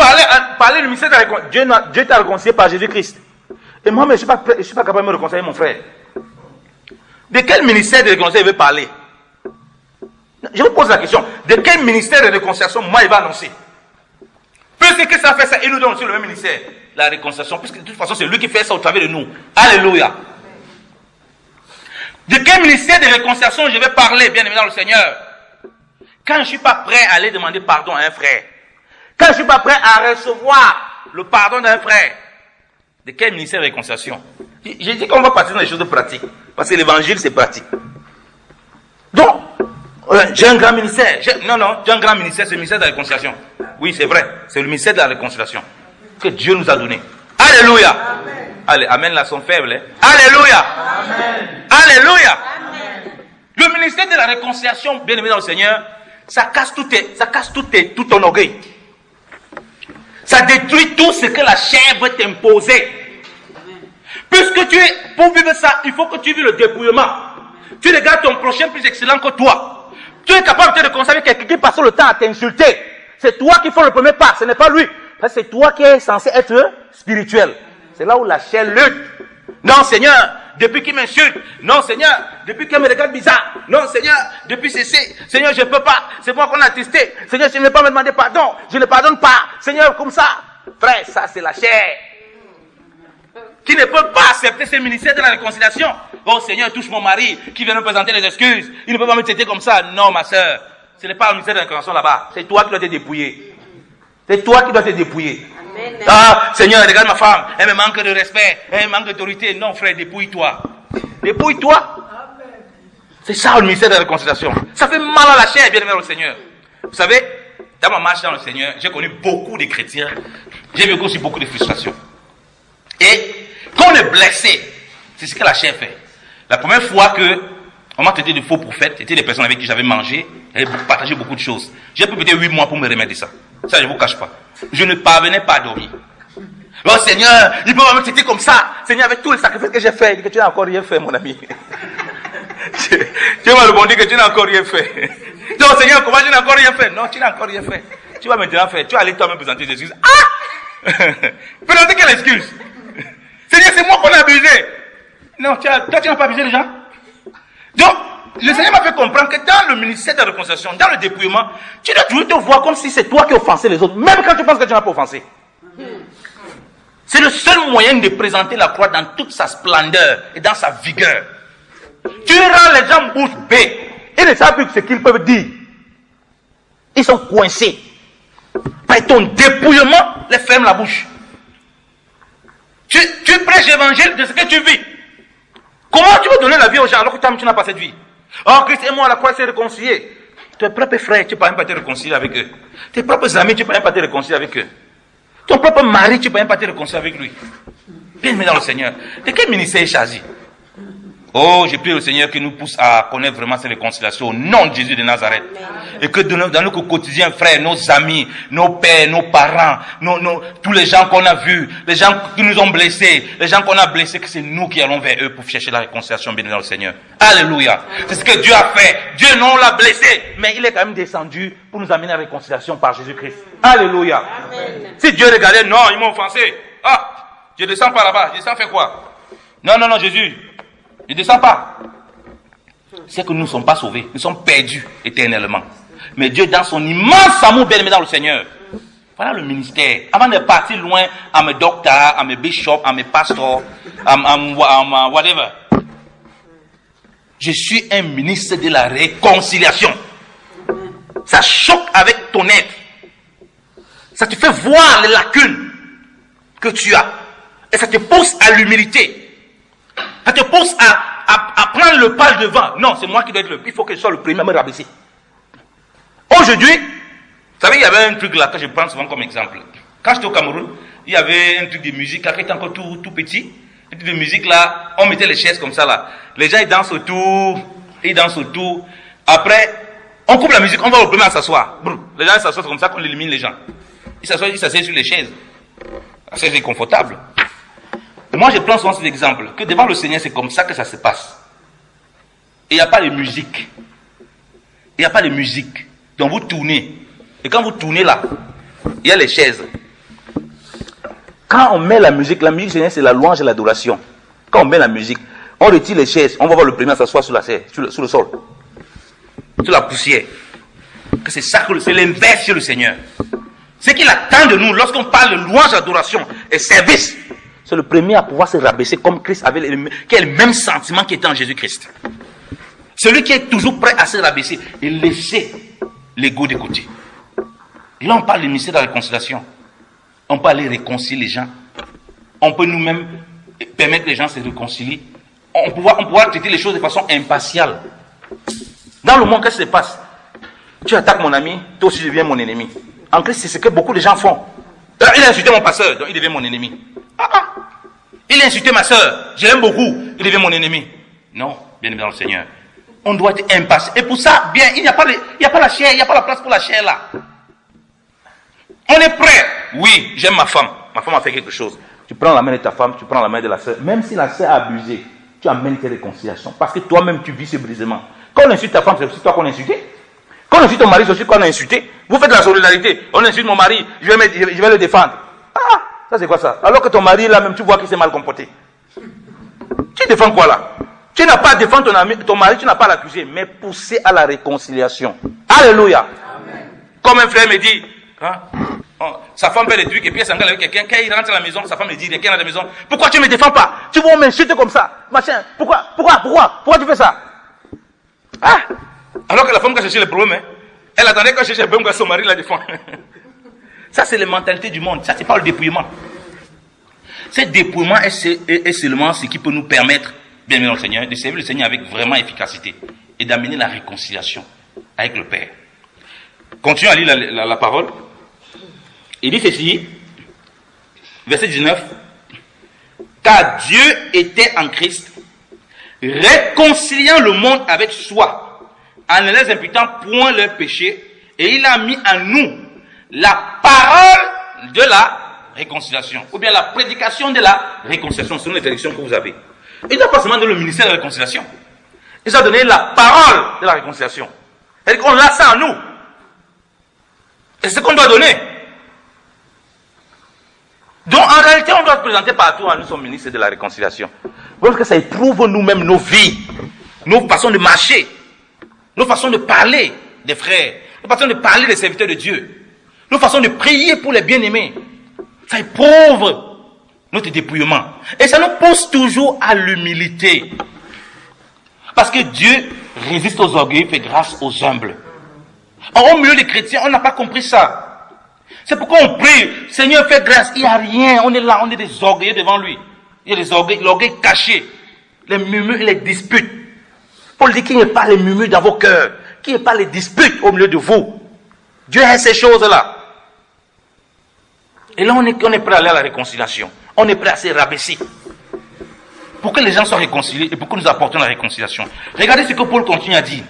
parler du ministère de la réconciliation? Dieu t'a réconcilié par Jésus-Christ. Et moi, mais je ne suis pas capable de me réconcilier, mon frère. De quel ministère de réconciliation il veut parler? Je vous pose la question. De quel ministère de réconciliation, moi, il va annoncer? Puisque ça fait ça, il nous donne aussi le même ministère, la réconciliation. Puisque de toute façon, c'est lui qui fait ça au travers de nous. Alléluia. De quel ministère de réconciliation je vais parler, bien évidemment, le Seigneur? Quand je ne suis pas prêt à aller demander pardon à un frère, quand je ne suis pas prêt à recevoir le pardon d'un frère, de quel ministère de réconciliation? J'ai dit qu'on va partir dans les choses de pratique. Parce que l'évangile, c'est pratique. Donc, j'ai un grand ministère. J'ai un grand ministère, c'est le ministère de la réconciliation. Oui, c'est vrai. C'est le ministère de la réconciliation que Dieu nous a donné. Alléluia. Amen. Allez, amen, là, sont faibles. Hein? Alléluia. Amen. Alléluia. Amen. Le ministère de la réconciliation, bien aimé dans le Seigneur, ça casse tout ton orgueil. Ça détruit tout ce que la chair veut t'imposer. Puisque pour vivre ça, il faut que tu vives le dépouillement. Tu regardes ton prochain plus excellent que toi. Tu es capable de te réconcilier avec quelqu'un qui passe le temps à t'insulter. C'est toi qui fais le premier pas, ce n'est pas lui. C'est toi qui es censé être spirituel. C'est là où la chair lutte. Non, Seigneur, depuis qu'il m'insulte. Non, Seigneur, depuis qu'il me regarde bizarre. Non, Seigneur, depuis ceci. Seigneur, je ne peux pas. C'est moi qu'on a attesté. Seigneur, je ne vais pas me demander pardon. Je ne pardonne pas. Seigneur, comme ça. Frère, ça c'est la chair. Qui ne peut pas accepter ce ministère de la réconciliation. Oh Seigneur, touche mon mari, qui vient me présenter les excuses. Il ne peut pas me traiter comme ça. Non, ma soeur. Ce n'est pas le ministère de la réconciliation là-bas. C'est toi qui dois te dépouiller. C'est toi qui dois te dépouiller. Amen. Ah, Seigneur, regarde ma femme. Elle me manque de respect. Elle me manque d'autorité. Non, frère, dépouille-toi. Dépouille-toi. C'est ça le ministère de la réconciliation. Ça fait mal à la chair, bien aimé le Seigneur. Vous savez, dans ma marche dans le Seigneur, j'ai connu beaucoup de chrétiens. J'ai vécu aussi beaucoup de frustrations. Et Quand on est blessé, c'est ce que la chair fait. La première fois que on m'a traité de faux prophète, c'était des personnes avec qui j'avais mangé, j'avais partagé beaucoup de choses. J'ai pris peut-être 8 mois pour me remettre de ça. Ça, je ne vous cache pas. Je ne parvenais pas à dormir. Oh Seigneur, il peut me traiter comme ça. Seigneur, avec tout le sacrifice que j'ai fait, il dit que tu n'as encore rien fait, mon ami. Tu vas le bon dire que tu n'as encore rien fait. Non, Seigneur, comment tu n'as encore rien fait? Non, tu n'as encore rien fait. Tu vas maintenant faire, tu vas aller toi-même présenter des excuses. Ah! Présenter quelle excuse? Seigneur, c'est moi qu'on a abusé. Non, toi, tu n'as pas abusé les gens. Donc, le Seigneur m'a fait comprendre que dans le ministère de la réconciliation, dans le dépouillement, tu dois toujours te voir comme si c'est toi qui offensais les autres, même quand tu penses que tu n'as pas offensé. C'est le seul moyen de présenter la croix dans toute sa splendeur et dans sa vigueur. Tu rends les gens bouche bée. Ils ne savent plus ce qu'ils peuvent dire. Ils sont coincés. Par ton dépouillement, les ferme la bouche. Tu prêches l'évangile de ce que tu vis. Comment tu veux donner la vie aux gens alors que toi tu n'as pas cette vie? Oh, Christ et moi, la croix s'est réconciliée. Tes propres frères, tu ne peux même pas te réconcilier avec eux. Tes propres amis, tu ne peux même pas te réconcilier avec eux. Ton propre mari, tu ne peux même pas te réconcilier avec lui. Bien-aimé dans le Seigneur. De quel ministère il s'agit? Oh, j'ai prie le Seigneur qui nous pousse à connaître vraiment cette réconciliation au nom de Jésus de Nazareth. Amen. Et que dans notre quotidien, frères, nos amis, nos pères, nos parents, tous les gens qu'on a vus, les gens qui nous ont blessés, les gens qu'on a blessés, que c'est nous qui allons vers eux pour chercher la réconciliation, bien dans le Seigneur. Alléluia. Amen. C'est ce que Dieu a fait. Dieu non l'a blessé, mais il est quand même descendu pour nous amener à la réconciliation par Jésus-Christ. Alléluia. Amen. Si Dieu regardait, non, ils m'ont offensé. Ah, je descends par là-bas. Je descends faire quoi? Non, Jésus. Ne descends pas. C'est que nous ne sommes pas sauvés. Nous sommes perdus éternellement. Mais Dieu, dans son immense amour, bien-aimé dans le Seigneur. Voilà le ministère. Avant de partir loin à mes docteurs, à mes bishops, à mes pasteurs, à whatever. Je suis un ministre de la réconciliation. Ça choque avec ton être. Ça te fait voir les lacunes que tu as. Et ça te pousse à l'humilité. Ça te pousse à prendre le pas devant. Non, c'est moi qui dois être il faut que je sois le premier à me rabaisser. Aujourd'hui, vous savez, il y avait un truc là que je prends souvent comme exemple. Quand j'étais au Cameroun, il y avait un truc de musique là qui était encore tout petit. Un truc de musique là, on mettait les chaises comme ça là. Les gens ils dansent autour. Après, on coupe la musique, on va au premier à s'asseoir. Les gens s'assoient, c'est comme ça qu'on élimine les gens. Ils s'assoient sur les chaises. C'est confortable. Moi, je prends souvent cet exemple, que devant le Seigneur, c'est comme ça que ça se passe. Et il n'y a pas de musique. Il n'y a pas de musique. Donc vous tournez. Et quand vous tournez là, il y a les chaises. Quand on met la musique, Seigneur, c'est la louange et l'adoration. Quand on met la musique, on retire les chaises, on va voir le premier s'asseoir sur le sol. Sur la poussière. Que c'est ça, c'est l'inverse sur le Seigneur. Ce qu'il attend de nous, lorsqu'on parle de louange, adoration et service, c'est le premier à pouvoir se rabaisser comme Christ avait qui a le même sentiment qui était en Jésus-Christ. Celui qui est toujours prêt à se rabaisser et laisser l'ego de côté. Là, on parle du ministère de la réconciliation. On peut aller réconcilier les gens. On peut nous-mêmes permettre que les gens se réconcilient. On peut traiter les choses de façon impartiale. Dans le monde, qu'est-ce qui se passe? Tu attaques mon ami, toi aussi je deviens mon ennemi. En Christ, c'est ce que beaucoup de gens font. Il a insulté mon pasteur, donc il devient mon ennemi. Il a insulté ma soeur, je l'aime beaucoup, il devient mon ennemi. Non, bien aimé dans le Seigneur. On doit être impatient. Et pour ça, bien, il n'y a pas la chair, il n'y a pas la place pour la chair là. On est prêt. Oui, j'aime ma femme. Ma femme a fait quelque chose. Tu prends la main de ta femme, tu prends la main de la soeur. Même si la soeur a abusé, tu amènes tes réconciliations. Parce que toi-même, tu vis ce brisement. Quand on insulte ta femme, c'est aussi toi qu'on a insulté. Quand on insulte ton mari, c'est aussi toi qu'on a insulté. Vous faites de la solidarité. On insulte mon mari, je vais le défendre. Ah, ça c'est quoi ça? Alors que ton mari, là même, tu vois qu'il s'est mal comporté. Tu défends quoi là? Tu n'as pas à défendre ton mari, tu n'as pas à l'accuser, mais pousser à la réconciliation. Alléluia. Amen. Comme un frère me dit, sa femme fait des trucs et puis elle s'engage avec quelqu'un. Quand il rentre à la maison, sa femme me dit, quelqu'un à la maison, pourquoi tu ne me défends pas? Tu vois, on m'insulte comme ça. Machin, pourquoi tu fais ça? Ah! Alors que la femme qui a cherché le problème, elle attendait quand je cherchais le problème, son mari la défend. Ça, c'est la mentalité du monde. Ça, c'est pas le dépouillement. Ce dépouillement est seulement ce qui peut nous permettre, bien aimé dans le Seigneur, de servir le Seigneur avec vraiment efficacité et d'amener la réconciliation avec le Père. Continuons à lire la parole. Il dit ceci, verset 19. Car Dieu était en Christ, réconciliant le monde avec soi, en ne les imputant point leurs péchés, et il a mis en nous la parole de la réconciliation, ou bien la prédication de la réconciliation, selon les traductions que vous avez. Il n'a pas seulement donné le ministère de la réconciliation, il a donné la parole de la réconciliation. C'est-à-dire qu'on a ça en nous. Et c'est ce qu'on doit donner. Donc en réalité, on doit se présenter partout à nous sommes ministres de la réconciliation. Parce que ça éprouve nous-mêmes nos vies, nos façons de marcher, nos façons de parler des frères, nos façons de parler des serviteurs de Dieu, nos façons de prier pour les bien-aimés. Ça éprouve notre dépouillement. Et ça nous pousse toujours à l'humilité. Parce que Dieu résiste aux orgueilleux, fait grâce aux humbles. Or, au milieu des chrétiens, on n'a pas compris ça. C'est pourquoi on prie, Seigneur, fais grâce. Il n'y a rien, on est là, on est des orgueilleux devant lui. Il y a des orgueils, l'orgueil caché, les murmures et les disputes. Paul dit qu'il n'y ait pas les murmures dans vos cœurs, qu'il n'y ait pas les disputes au milieu de vous. Dieu aime ces choses-là. Et là, on est prêt à aller à la réconciliation. On est prêt à se rabaisser. Pour que les gens soient réconciliés et pour que nous apportons la réconciliation. Regardez ce que Paul continue à dire.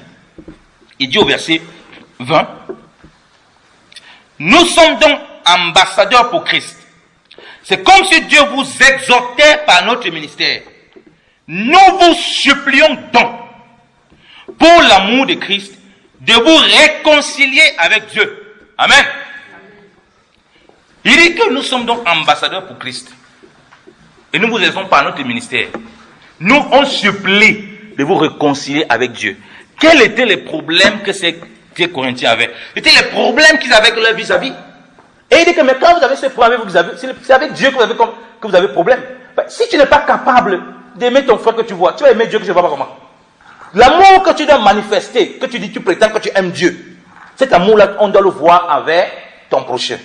Il dit au verset 20. Nous sommes donc ambassadeurs pour Christ. C'est comme si Dieu vous exhortait par notre ministère. Nous vous supplions donc, pour l'amour de Christ, de vous réconcilier avec Dieu. Amen. Il dit que nous sommes donc ambassadeurs pour Christ. Et nous vous aidons par notre ministère. Nous, on supplie de vous réconcilier avec Dieu. Quels étaient les problèmes que ces Corinthiens avaient? C'était les problèmes qu'ils avaient avec leur vis-à-vis. Et il dit que mais quand vous avez ce problème, c'est avec Dieu que vous avez problème. Si tu n'es pas capable d'aimer ton frère que tu vois, tu vas aimer Dieu que je ne vois pas comment. L'amour que tu dois manifester, que tu dis, tu prétends que tu aimes Dieu. Cet amour-là, on doit le voir avec ton prochain.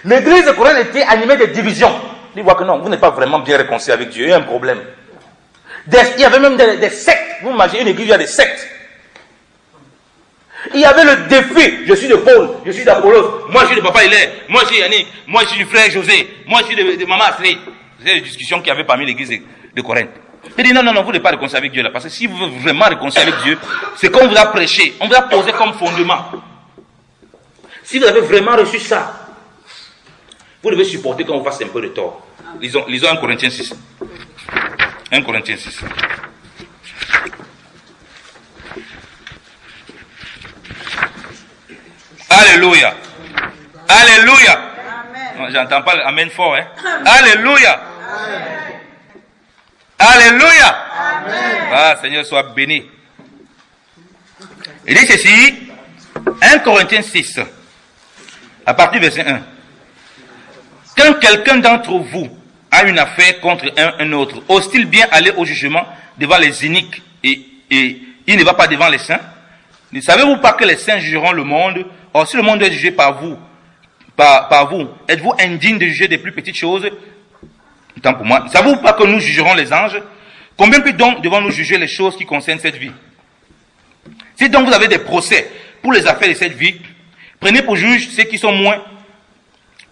L'église de Corinthe était animée de divisions. Il voit que non, vous n'êtes pas vraiment bien réconcilié avec Dieu, il y a un problème. Il y avait même des sectes. Vous imaginez une église, il y a des sectes. Il y avait le défi, je suis de Paul, je suis d'Apollos, moi je suis de Papa Hilaire, moi je suis Yannick, moi je suis du frère José, moi je suis de Maman Astrid. C'est les discussions qu'il y avait parmi l'église de Corinthe. Il dit non, vous n'êtes pas réconcilié avec Dieu là, parce que si vous voulez vraiment réconcilier avec Dieu, c'est qu'on vous a prêché, on vous a posé comme fondement. Si vous avez vraiment reçu ça, vous devez supporter qu'on vous fasse un peu de tort. Lisons 1 Corinthiens 6. 1 Corinthiens 6. Alléluia. Alléluia. J'entends pas amen fort, hein. Alléluia. Alléluia. Ah, Seigneur soit béni. Il dit ceci, 1 Corinthiens 6, à partir du verset 1. Quand quelqu'un d'entre vous a une affaire contre un autre, ose-t-il bien aller au jugement devant les iniques et il ne va pas devant les saints? Ne savez-vous pas que les saints jugeront le monde? Or, si le monde est jugé par vous, êtes-vous indigne de juger des plus petites choses? Tant pour moi. Ne savez-vous pas que nous jugerons les anges? Combien plus donc devons-nous juger les choses qui concernent cette vie? Si donc vous avez des procès pour les affaires de cette vie, prenez pour juge ceux qui sont moins,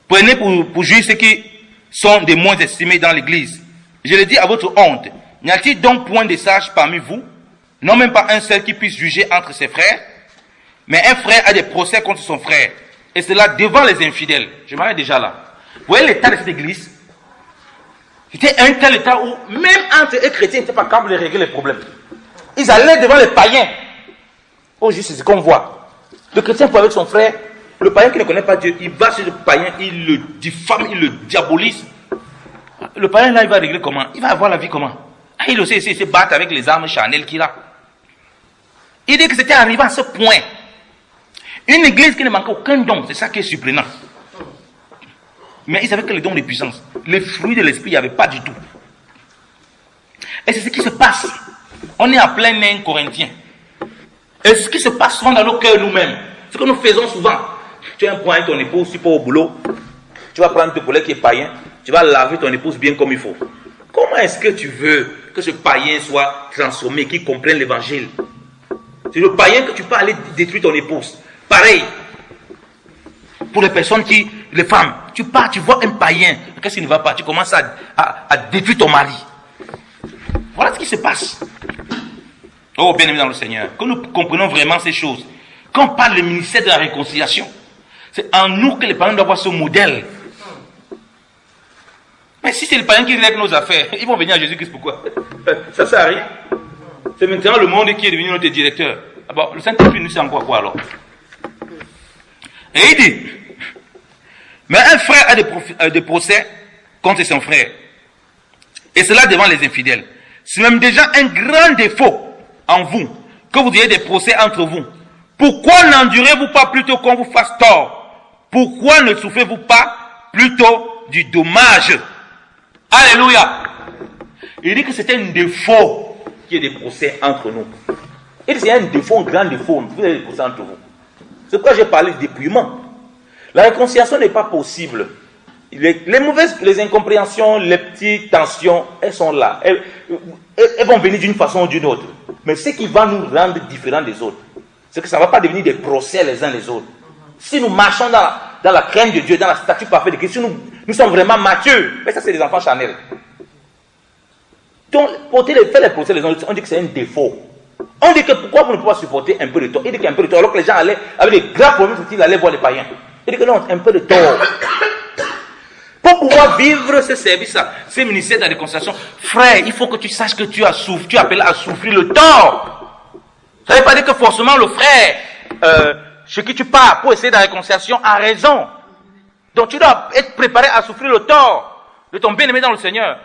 prenez pour juge ceux qui sont des moins estimés dans l'église. Je le dis à votre honte. N'y a-t-il donc point de sages parmi vous? Non, même pas un seul qui puisse juger entre ses frères. Mais un frère a des procès contre son frère. Et cela devant les infidèles. Je m'arrête déjà là. Vous voyez l'état de cette église? C'était un tel état où même entre eux chrétiens, ils n'étaient pas capables de régler les problèmes. Ils allaient devant les païens. Oh, juste c'est ce qu'on voit. Le chrétien peut avec son frère. Le païen qui ne connaît pas Dieu, il va chez le païen, il le diffame, il le diabolise. Le païen là, il va régler comment? Il va avoir la vie comment? Ah, il aussi, il se bat avec les armes charnelles qu'il a. Il dit que c'était arrivé à ce point. Une église qui ne manquait aucun don, c'est ça qui est surprenant. Mais ils avaient que les dons de puissance. Les fruits de l'esprit, il n'y avait pas du tout. Et c'est ce qui se passe. On est en plein 1 Corinthiens. Et c'est ce qui se passe souvent dans nos cœurs nous-mêmes. Ce que nous faisons souvent. Tu as un point avec ton épouse, tu pars au boulot. Tu vas prendre ton collègue qui est païen. Tu vas laver ton épouse bien comme il faut. Comment est-ce que tu veux que ce païen soit transformé, qu'il comprenne l'évangile? C'est le païen que tu peux aller détruire ton épouse. Pareil. Pour les personnes qui les femmes, tu pars, tu vois un païen, qu'est-ce qui ne va pas? Tu commences à détruire ton mari. Voilà ce qui se passe. Oh, bien-aimés dans le Seigneur, que nous comprenons vraiment ces choses. Quand on parle du ministère de la réconciliation, c'est en nous que les païens doivent avoir ce modèle. Mais si c'est les païens qui règlent nos affaires, ils vont venir à Jésus-Christ, pourquoi? Ça sert à rien. C'est maintenant le monde qui est devenu notre directeur. Ah bon, le Saint-Esprit nous sait encore quoi alors? Et il dit, mais un frère a des procès contre son frère. Et cela devant les infidèles. C'est même déjà un grand défaut en vous, que vous ayez des procès entre vous. Pourquoi n'endurez-vous pas plutôt qu'on vous fasse tort? Pourquoi ne souffrez-vous pas plutôt du dommage? Alléluia. Il dit que c'était un défaut qu'il y ait des procès entre nous. Il dit qu'il y a un défaut, un grand défaut, vous avez des procès entre vous. C'est pourquoi j'ai parlé de dépouillement. La réconciliation n'est pas possible. Les mauvaises, les incompréhensions, les petites tensions, elles sont là. Elles vont venir d'une façon ou d'une autre. Mais ce qui va nous rendre différents des autres, c'est que ça ne va pas devenir des procès les uns les autres. Si nous marchons dans la crainte de Dieu, dans la statue parfaite de Christ, si nous sommes vraiment matures, mais ça c'est des enfants charnels. Donc, faire les procès les uns les autres, on dit que c'est un défaut. On dit que pourquoi vous ne pouvez pas supporter un peu de tort? Il dit qu'il y a un peu de tort, alors que les gens allaient avec des graves problèmes, ils allaient voir les païens. Il dit que non, un peu de tort. Pour pouvoir vivre ce service-là, ce ministère de la réconciliation, frère, il faut que tu saches que tu es appelé à souffrir le tort. Ça ne veut pas dire que forcément le frère chez qui tu pars pour essayer de la réconciliation a raison. Donc tu dois être préparé à souffrir le tort de ton bien-aimé dans le Seigneur.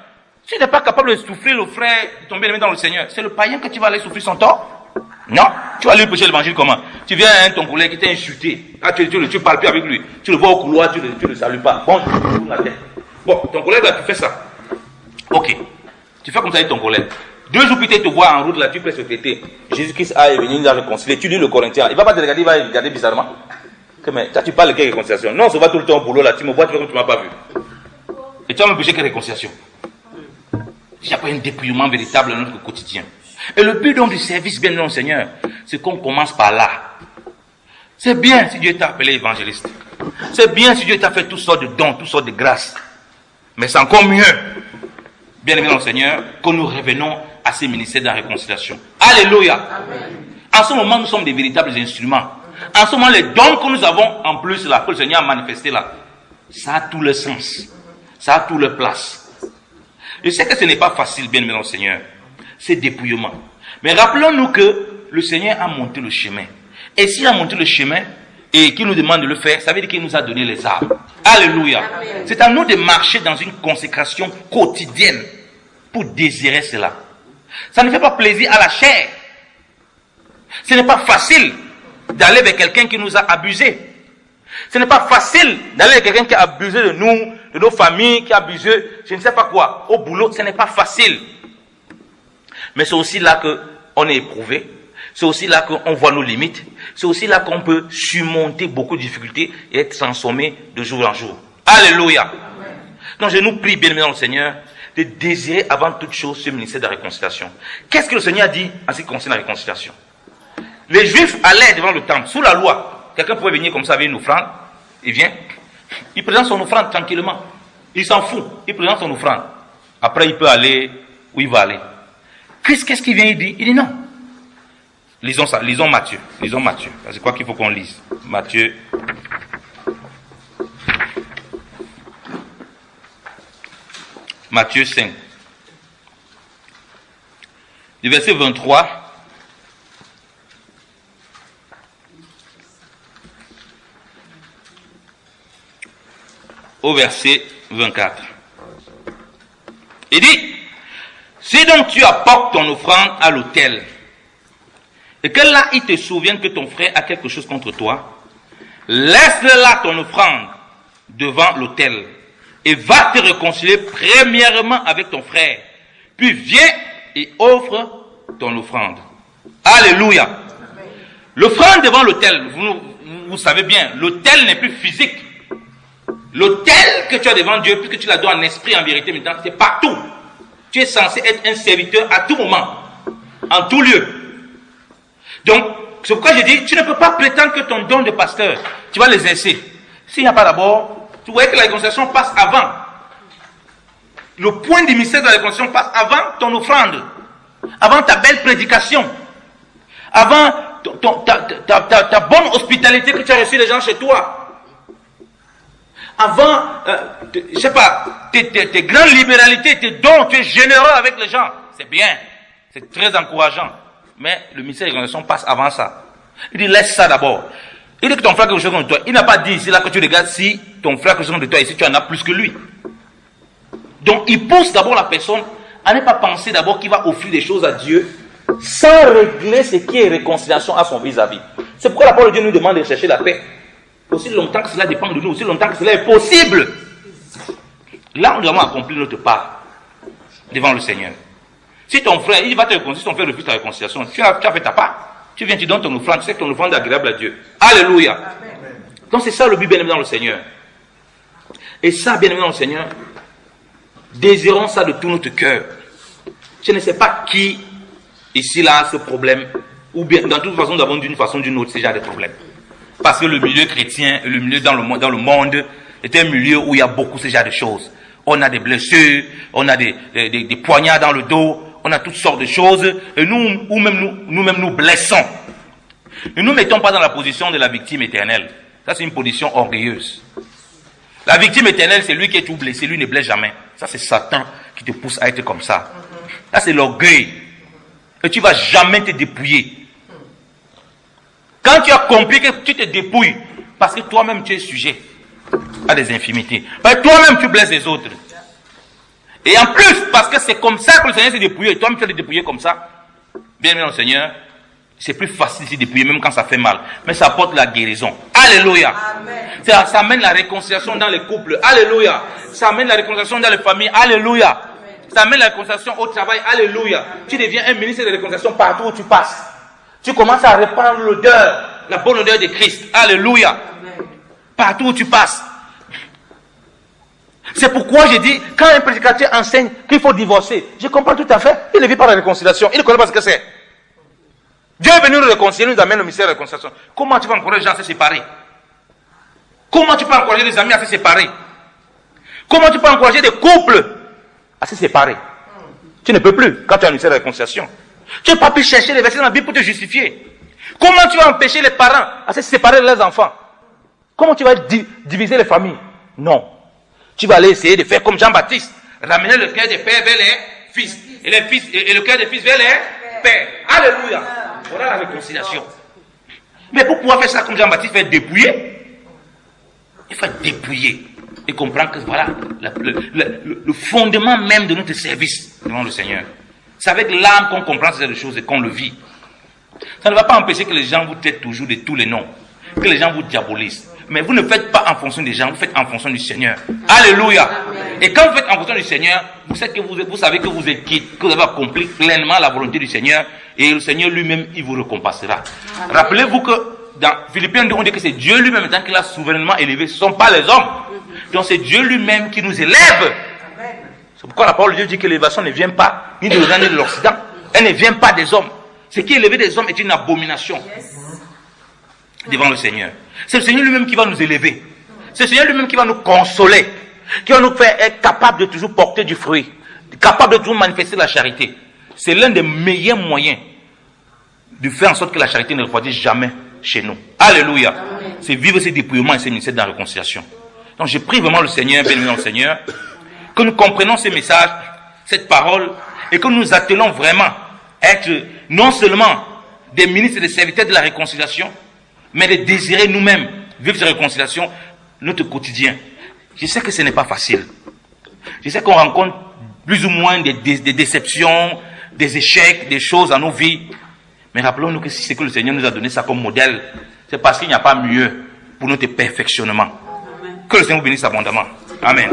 Si tu n'es pas capable de souffrir le frère de ton bien-aimé dans le Seigneur, c'est le païen que tu vas aller souffrir son tort? Non, tu vas aller prêcher l'évangile comment? Tu viens à ton collègue qui t'a insulté. Ah, tu ne parles plus avec lui. Tu le vois au couloir, tu ne le salues pas. Bon, tu tournes la tête. Bon, ton collègue là, tu fais ça. Ok. Tu fais comme ça avec ton collègue. 2 jours plus tard, tu te vois en route là, tu presses le traité. Jésus-Christ est venu nous réconcilier. Tu lis le Corinthien. Il ne va pas te regarder, il va regarder bizarrement. Mais toi, tu parles de quelle réconciliation? Non, ça va tout le temps au boulot là. Tu me vois, tu fais comme tu ne m'as pas vu. Et tu vas me prêcher quelle réconciliation? Il n'y a pas un dépouillement véritable dans notre quotidien. Et le but donc du service bien dans le Seigneur, c'est qu'on commence par là. C'est bien si Dieu t'a appelé évangéliste. C'est bien si Dieu t'a fait toutes sortes de dons, toutes sortes de grâces. Mais c'est encore mieux, bien aimé dans le Seigneur, que nous revenons à ces ministères de la réconciliation. Alléluia. Amen. En ce moment, nous sommes des véritables instruments. En ce moment, les dons que nous avons en plus là, que le Seigneur a manifesté là, ça a tout le sens. Ça a tout le place. Je sais que ce n'est pas facile, bien aimé dans le Seigneur, ces dépouillements. Mais rappelons-nous que le Seigneur a monté le chemin. Et s'il a monté le chemin et qu'il nous demande de le faire, ça veut dire qu'il nous a donné les armes. Alléluia. Amen. C'est à nous de marcher dans une consécration quotidienne pour désirer cela. Ça ne fait pas plaisir à la chair. Ce n'est pas facile d'aller vers quelqu'un qui nous a abusés. Ce n'est pas facile d'aller vers quelqu'un qui a abusé de nous, de nos familles, qui a abusé, je ne sais pas quoi. Au boulot, ce n'est pas facile. Mais c'est aussi là qu'on est éprouvé. C'est aussi là qu'on voit nos limites. C'est aussi là qu'on peut surmonter beaucoup de difficultés et être transformé de jour en jour. Alléluia. Amen. Donc je nous prie, bien-aimés dans le Seigneur, de désirer avant toute chose ce ministère de la réconciliation. Qu'est-ce que le Seigneur a dit en ce qui concerne la réconciliation? Les Juifs allaient devant le temple, sous la loi. Quelqu'un pouvait venir comme ça avec une offrande. Il vient, il présente son offrande tranquillement. Il s'en fout, il présente son offrande. Après, il peut aller où il va aller. Christ, qu'est-ce qu'il vient, il dit? Il dit non. Lisons ça, lisons Matthieu. Lisons Matthieu. C'est quoi qu'il faut qu'on lise? Matthieu. Matthieu 5. Du verset 23. Au verset 24. Il dit, si donc tu apportes ton offrande à l'autel, et que là il te souvienne que ton frère a quelque chose contre toi, laisse-le là ton offrande devant l'autel, et va te réconcilier premièrement avec ton frère, puis viens et offre ton offrande. Alléluia. L'offrande devant l'autel, vous savez bien, l'autel n'est plus physique. L'autel que tu as devant Dieu, puisque tu l'as donné en esprit, en vérité, maintenant, c'est partout. Tu es censé être un serviteur à tout moment, en tout lieu. Donc, c'est pourquoi je dis, tu ne peux pas prétendre que ton don de pasteur, tu vas l'exercer. S'il n'y a pas d'abord Tu voyais que la réconciliation passe avant. Le point du mystère de la réconciliation passe avant ton offrande, avant ta belle prédication, avant ta bonne hospitalité que tu as reçue les gens chez toi, avant, je sais pas, tes grandes libéralités, tes dons, tu es généreux avec les gens. C'est bien, c'est très encourageant. Mais le mystère de la réconciliation passe avant ça. Il dit laisse ça d'abord. Il dit que ton frère a quelque chose contre toi. Il n'a pas dit ici là que tu regardes si ton frère a quelque chose contre toi, ici tu en as plus que lui. Donc il pousse d'abord la personne à ne pas penser d'abord qu'il va offrir des choses à Dieu sans régler ce qui est réconciliation à son vis-à-vis. C'est pourquoi la parole de Dieu nous demande de chercher la paix. Aussi longtemps que cela dépend de nous, aussi longtemps que cela est possible. Là, nous avons accompli notre part devant le Seigneur. Si ton frère, il va te réconcilier, si ton frère refuse ta réconciliation, tu as fait ta part. Tu viens, tu donnes ton offrande, tu sais que ton offrande est agréable à Dieu. Alléluia. Amen. Donc c'est ça le but, bien-aimé dans le Seigneur. Et ça, bien-aimé dans le Seigneur, désirons ça de tout notre cœur. Je ne sais pas qui, ici, là, a ce problème, ou bien, dans toute façon, nous avons d'une façon ou d'une autre ce genre de problème. Parce que le milieu chrétien, le milieu dans le monde, est un milieu où il y a beaucoup ce genre de choses. On a des blessures, on a des poignards dans le dos, on a toutes sortes de choses, et nous-mêmes nous blessons. Ne nous mettons pas dans la position de la victime éternelle. Ça, c'est une position orgueilleuse. La victime éternelle, c'est lui qui est tout blessé, lui ne blesse jamais. Ça, c'est Satan qui te pousse à être comme ça. Là, c'est l'orgueil. Et tu ne vas jamais te dépouiller. Quand tu as compris que tu te dépouilles, parce que toi-même tu es sujet à des infimités. Parce que toi-même tu blesses les autres. Et en plus, parce que c'est comme ça que le Seigneur s'est dépouillé, et toi-même tu vas te dépouiller comme ça, bien aimé dans le Seigneur, c'est plus facile de se dépouiller, même quand ça fait mal. Mais ça apporte la guérison. Alléluia. Ça amène la réconciliation dans les couples. Alléluia. Ça amène la réconciliation dans les familles. Alléluia. Amen. Ça amène la réconciliation au travail. Alléluia. Tu deviens un ministre de réconciliation partout où tu passes. Tu commences à répandre l'odeur, la bonne odeur de Christ. Alléluia. Amen. Partout où tu passes. C'est pourquoi j'ai dit, quand un prédicateur enseigne qu'il faut divorcer, je comprends tout à fait. Il ne vit pas la réconciliation. Il ne connaît pas ce que c'est. Dieu est venu nous réconcilier, nous amène le mystère de la réconciliation. Comment tu vas encourager les gens à se séparer? Comment tu peux encourager les amis à se séparer? Comment tu peux encourager des couples à se séparer? Tu ne peux plus quand tu as un mystère de la réconciliation. Tu n'as pas pu chercher les versets dans la Bible pour te justifier. Comment tu vas empêcher les parents à se séparer de leurs enfants? Comment tu vas diviser les familles? Non. Tu vas aller essayer de faire comme Jean-Baptiste, ramener le cœur des pères vers les fils, et les fils et le cœur des fils vers les pères. Alléluia. Voilà la réconciliation. Mais pour pouvoir faire ça comme Jean-Baptiste, il faut être dépouillé. Il faut être dépouillé et comprendre que voilà le fondement même de notre service devant le Seigneur. C'est avec l'âme qu'on comprend ces choses et qu'on le vit. Ça ne va pas empêcher que les gens vous traitent toujours de tous les noms, que les gens vous diabolisent. Mais vous ne faites pas en fonction des gens, vous faites en fonction du Seigneur. Alléluia. Amen. Et quand vous faites en fonction du Seigneur, vous savez que vous êtes quitte, que vous avez accompli pleinement la volonté du Seigneur, et le Seigneur lui-même, il vous récompensera. Rappelez-vous que dans Philippiens 2, on dit que c'est Dieu lui-même qui l'a souverainement élevé, ce ne sont pas les hommes. Donc c'est Dieu lui-même qui nous élève. C'est pourquoi la parole de Dieu dit que l'élévation ne vient pas ni de l'Orient ni de l'Occident. Elle ne vient pas des hommes. Ce qui est élevé des hommes est une abomination devant le Seigneur. C'est le Seigneur lui-même qui va nous élever. C'est le Seigneur lui-même qui va nous consoler, qui va nous faire être capable de toujours porter du fruit, capable de toujours manifester la charité. C'est l'un des meilleurs moyens de faire en sorte que la charité ne refroidisse jamais chez nous. Alléluia. Amen. C'est vivre ces dépouillements et ces ministères dans la réconciliation. Donc je prie vraiment le Seigneur, béni dans le Seigneur, que nous comprenons ces messages, cette parole, et que nous nous attelons vraiment à être non seulement des ministres et des serviteurs de la réconciliation, mais de désirer nous-mêmes vivre cette réconciliation, notre quotidien. Je sais que ce n'est pas facile. Je sais qu'on rencontre plus ou moins des déceptions, des échecs, des choses dans nos vies. Mais rappelons-nous que si c'est que le Seigneur nous a donné ça comme modèle, c'est parce qu'il n'y a pas mieux pour notre perfectionnement. Amen. Que le Seigneur vous bénisse abondamment. Amen.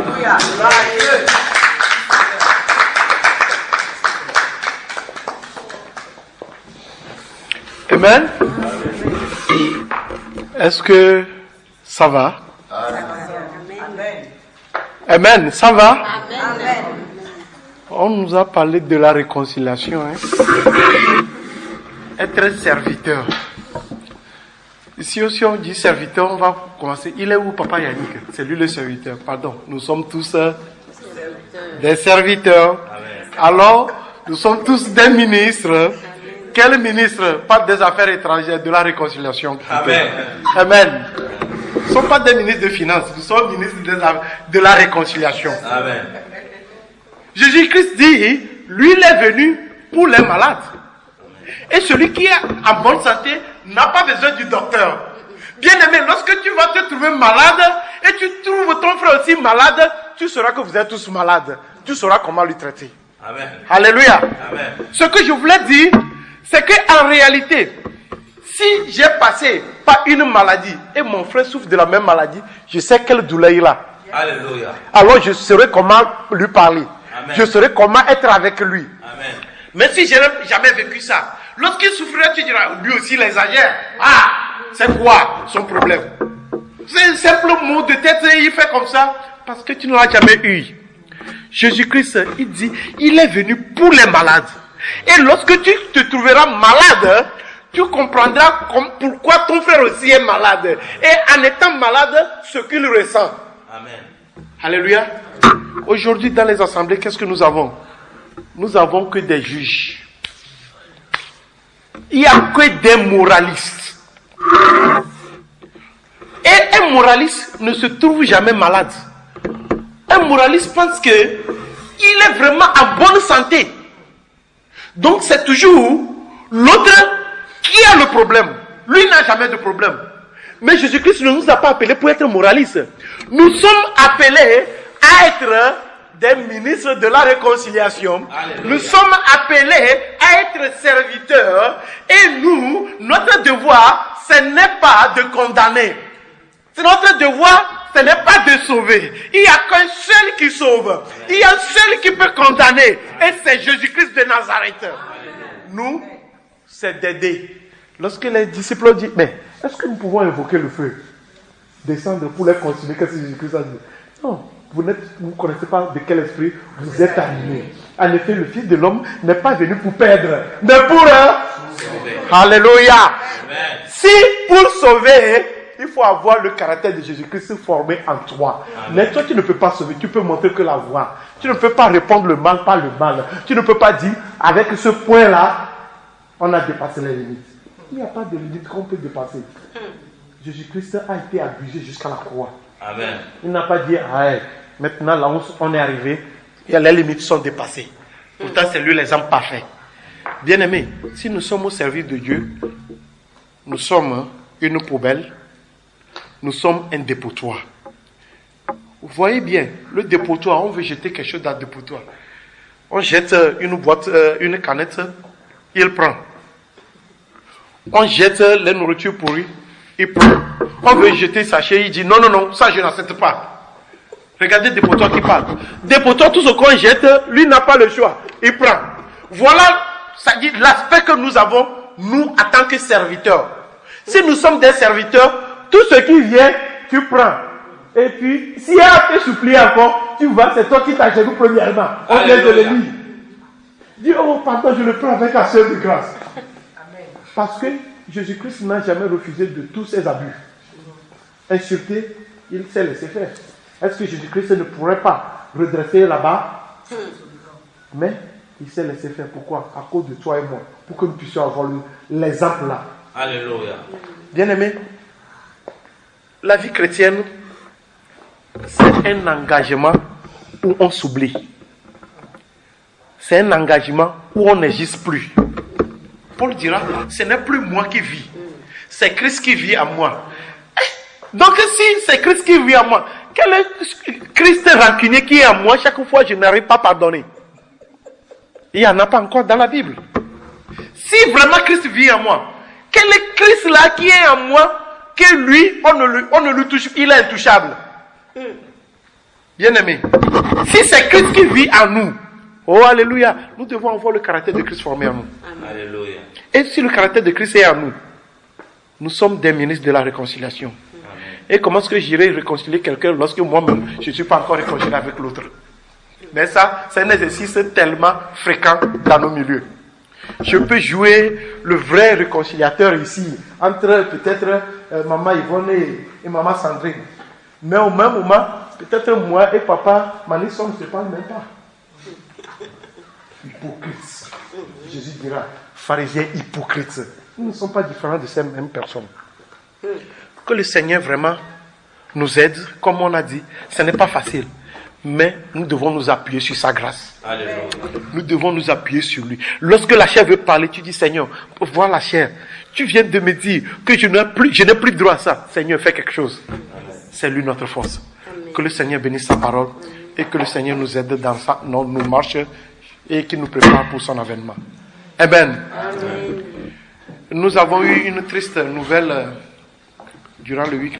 Amen. Est-ce que ça va? Amen. Amen. Ça va? Amen. On nous a parlé de la réconciliation. Être serviteur. Si on dit serviteur, on va commencer. Il est où, Papa Yannick? C'est lui le serviteur. Pardon, nous sommes tous des serviteurs. Amen. Alors, nous sommes tous des ministres. Quel ministre? Pas des affaires étrangères, de la réconciliation. Amen. Amen. Nous ne sommes pas des ministres de finances, nous sommes ministres de la réconciliation. Amen. Jésus-Christ dit, lui, il est venu pour les malades. Et celui qui est en bonne santé n'a pas besoin du docteur. Bien aimé, lorsque tu vas te trouver malade et tu trouves ton frère aussi malade, tu sauras que vous êtes tous malades. Tu sauras comment lui traiter. Amen. Alléluia. Amen. Ce que je voulais dire, c'est qu'en réalité, si j'ai passé par une maladie et mon frère souffre de la même maladie, je sais quelle douleur il a. Alléluia. Alors je saurai comment lui parler. Amen. Je saurai comment être avec lui. Amen. Mais si je n'ai jamais vécu ça, lorsqu'il souffrait, tu diras, lui aussi il exagère. Ah, c'est quoi son problème? C'est un simple mot de tête et il fait comme ça parce que tu ne l'as jamais eu. Jésus-Christ, il dit, il est venu pour les malades. Et lorsque tu te trouveras malade, tu comprendras pourquoi ton frère aussi est malade. Et en étant malade, ce qu'il ressent. Amen. Alléluia. Aujourd'hui, dans les assemblées, qu'est-ce que nous avons? Nous avons que des juges. Il n'y a que des moralistes. Et un moraliste ne se trouve jamais malade. Un moraliste pense qu'il est vraiment en bonne santé. Donc c'est toujours l'autre qui a le problème. Lui n'a jamais de problème. Mais Jésus-Christ ne nous a pas appelés pour être moralistes. Nous sommes appelés à être des ministres de la réconciliation. Alléluia. Nous sommes appelés à être serviteurs. Et nous, notre devoir, ce n'est pas de condamner. C'est notre devoir, ce n'est pas de sauver. Il n'y a qu'un seul qui sauve. Il y a un seul qui peut condamner. Et c'est Jésus-Christ de Nazareth. Nous, c'est d'aider. Lorsque les disciples ont dit, mais est-ce que nous pouvons invoquer le feu? Descendre pour les continuer. Qu'est-ce que Jésus-Christ a dit? Non, vous ne connaissez pas de quel esprit vous êtes animés. En effet, le Fils de l'homme n'est pas venu pour perdre, mais pour sauver. Alléluia. Amen. Si pour sauver, il faut avoir le caractère de Jésus-Christ formé en toi. Amen. Mais toi, tu ne peux pas sauver, tu peux montrer que la voie. Tu ne peux pas répondre le mal par le mal. Tu ne peux pas dire, avec ce point-là, on a dépassé les limites. Il n'y a pas de limite qu'on peut dépasser. Jésus-Christ a été abusé jusqu'à la croix. Amen. Il n'a pas dit, ah, maintenant là où on est arrivé, les limites sont dépassées. Pourtant, c'est lui l'exemple parfait. Bien-aimés, si nous sommes au service de Dieu, nous sommes une poubelle, nous sommes un dépotoir. Vous voyez bien, le dépotoir, on veut jeter quelque chose dans le dépotoir. On jette une boîte, une canette, il prend. On jette les nourritures pourries, il prend. On veut jeter sachet, il dit non, non, non, ça je n'accepte pas. Regardez le dépotoir qui parle. Dépotoir, tout ce qu'on jette, lui n'a pas le choix, il prend. Voilà, ça dit l'aspect que nous avons, nous, en tant que serviteurs. Si nous sommes des serviteurs, tout ce qui vient, tu prends. Et puis, s'il y a à te supplier encore, tu vas, c'est toi qui t'agenouilles premièrement. On vient de le lire. Dis, oh, pardon, je le prends avec action de grâce. Parce que Jésus-Christ n'a jamais refusé de tous ses abus. Insulté, il s'est laissé faire. Est-ce que Jésus-Christ ne pourrait pas redresser là-bas? Mais il s'est laissé faire. Pourquoi? À cause de toi et moi. Pour que nous puissions avoir l'exemple là. Alléluia. Bien-aimé, la vie chrétienne, c'est un engagement où on s'oublie. C'est un engagement où on n'agisse plus. Paul dira, ce n'est plus moi qui vis, c'est Christ qui vit en moi. Donc si c'est Christ qui vit en moi, quel est Christ rancunier qui est en moi? Chaque fois je n'arrive pas à pardonner. Il n'y en a pas encore dans la Bible. Si vraiment Christ vit en moi, quel est Christ là qui est en moi, que lui, on ne le touche, il est intouchable. Bien aimé, si c'est Christ qui vit en nous, oh alléluia, nous devons avoir le caractère de Christ formé en nous. Alléluia. Et si le caractère de Christ est en nous, nous sommes des ministres de la réconciliation. Amen. Et comment est-ce que j'irai réconcilier quelqu'un lorsque moi-même je ne suis pas encore réconcilié avec l'autre? Mais ça, c'est un exercice tellement fréquent dans nos milieux. Je peux jouer le vrai réconciliateur ici, entre peut-être maman Yvonne et maman Sandrine. Mais au même moment, peut-être moi et papa Manisson ne se parlent même pas. Hypocrite. Jésus dira, pharisiens hypocrites. Nous ne sommes pas différents de ces mêmes personnes. Que le Seigneur vraiment nous aide, comme on a dit, ce n'est pas facile. Mais nous devons nous appuyer sur sa grâce. Alléluia. Nous devons nous appuyer sur lui. Lorsque la chair veut parler, tu dis, Seigneur, pour voir la chair, tu viens de me dire que je n'ai plus droit à ça. Seigneur, fais quelque chose. C'est lui notre force. Amen. Que le Seigneur bénisse sa parole et que le Seigneur nous aide dans nos marches et qu'il nous prépare pour son avènement. Amen. Amen. Nous avons eu une triste nouvelle durant le week-end.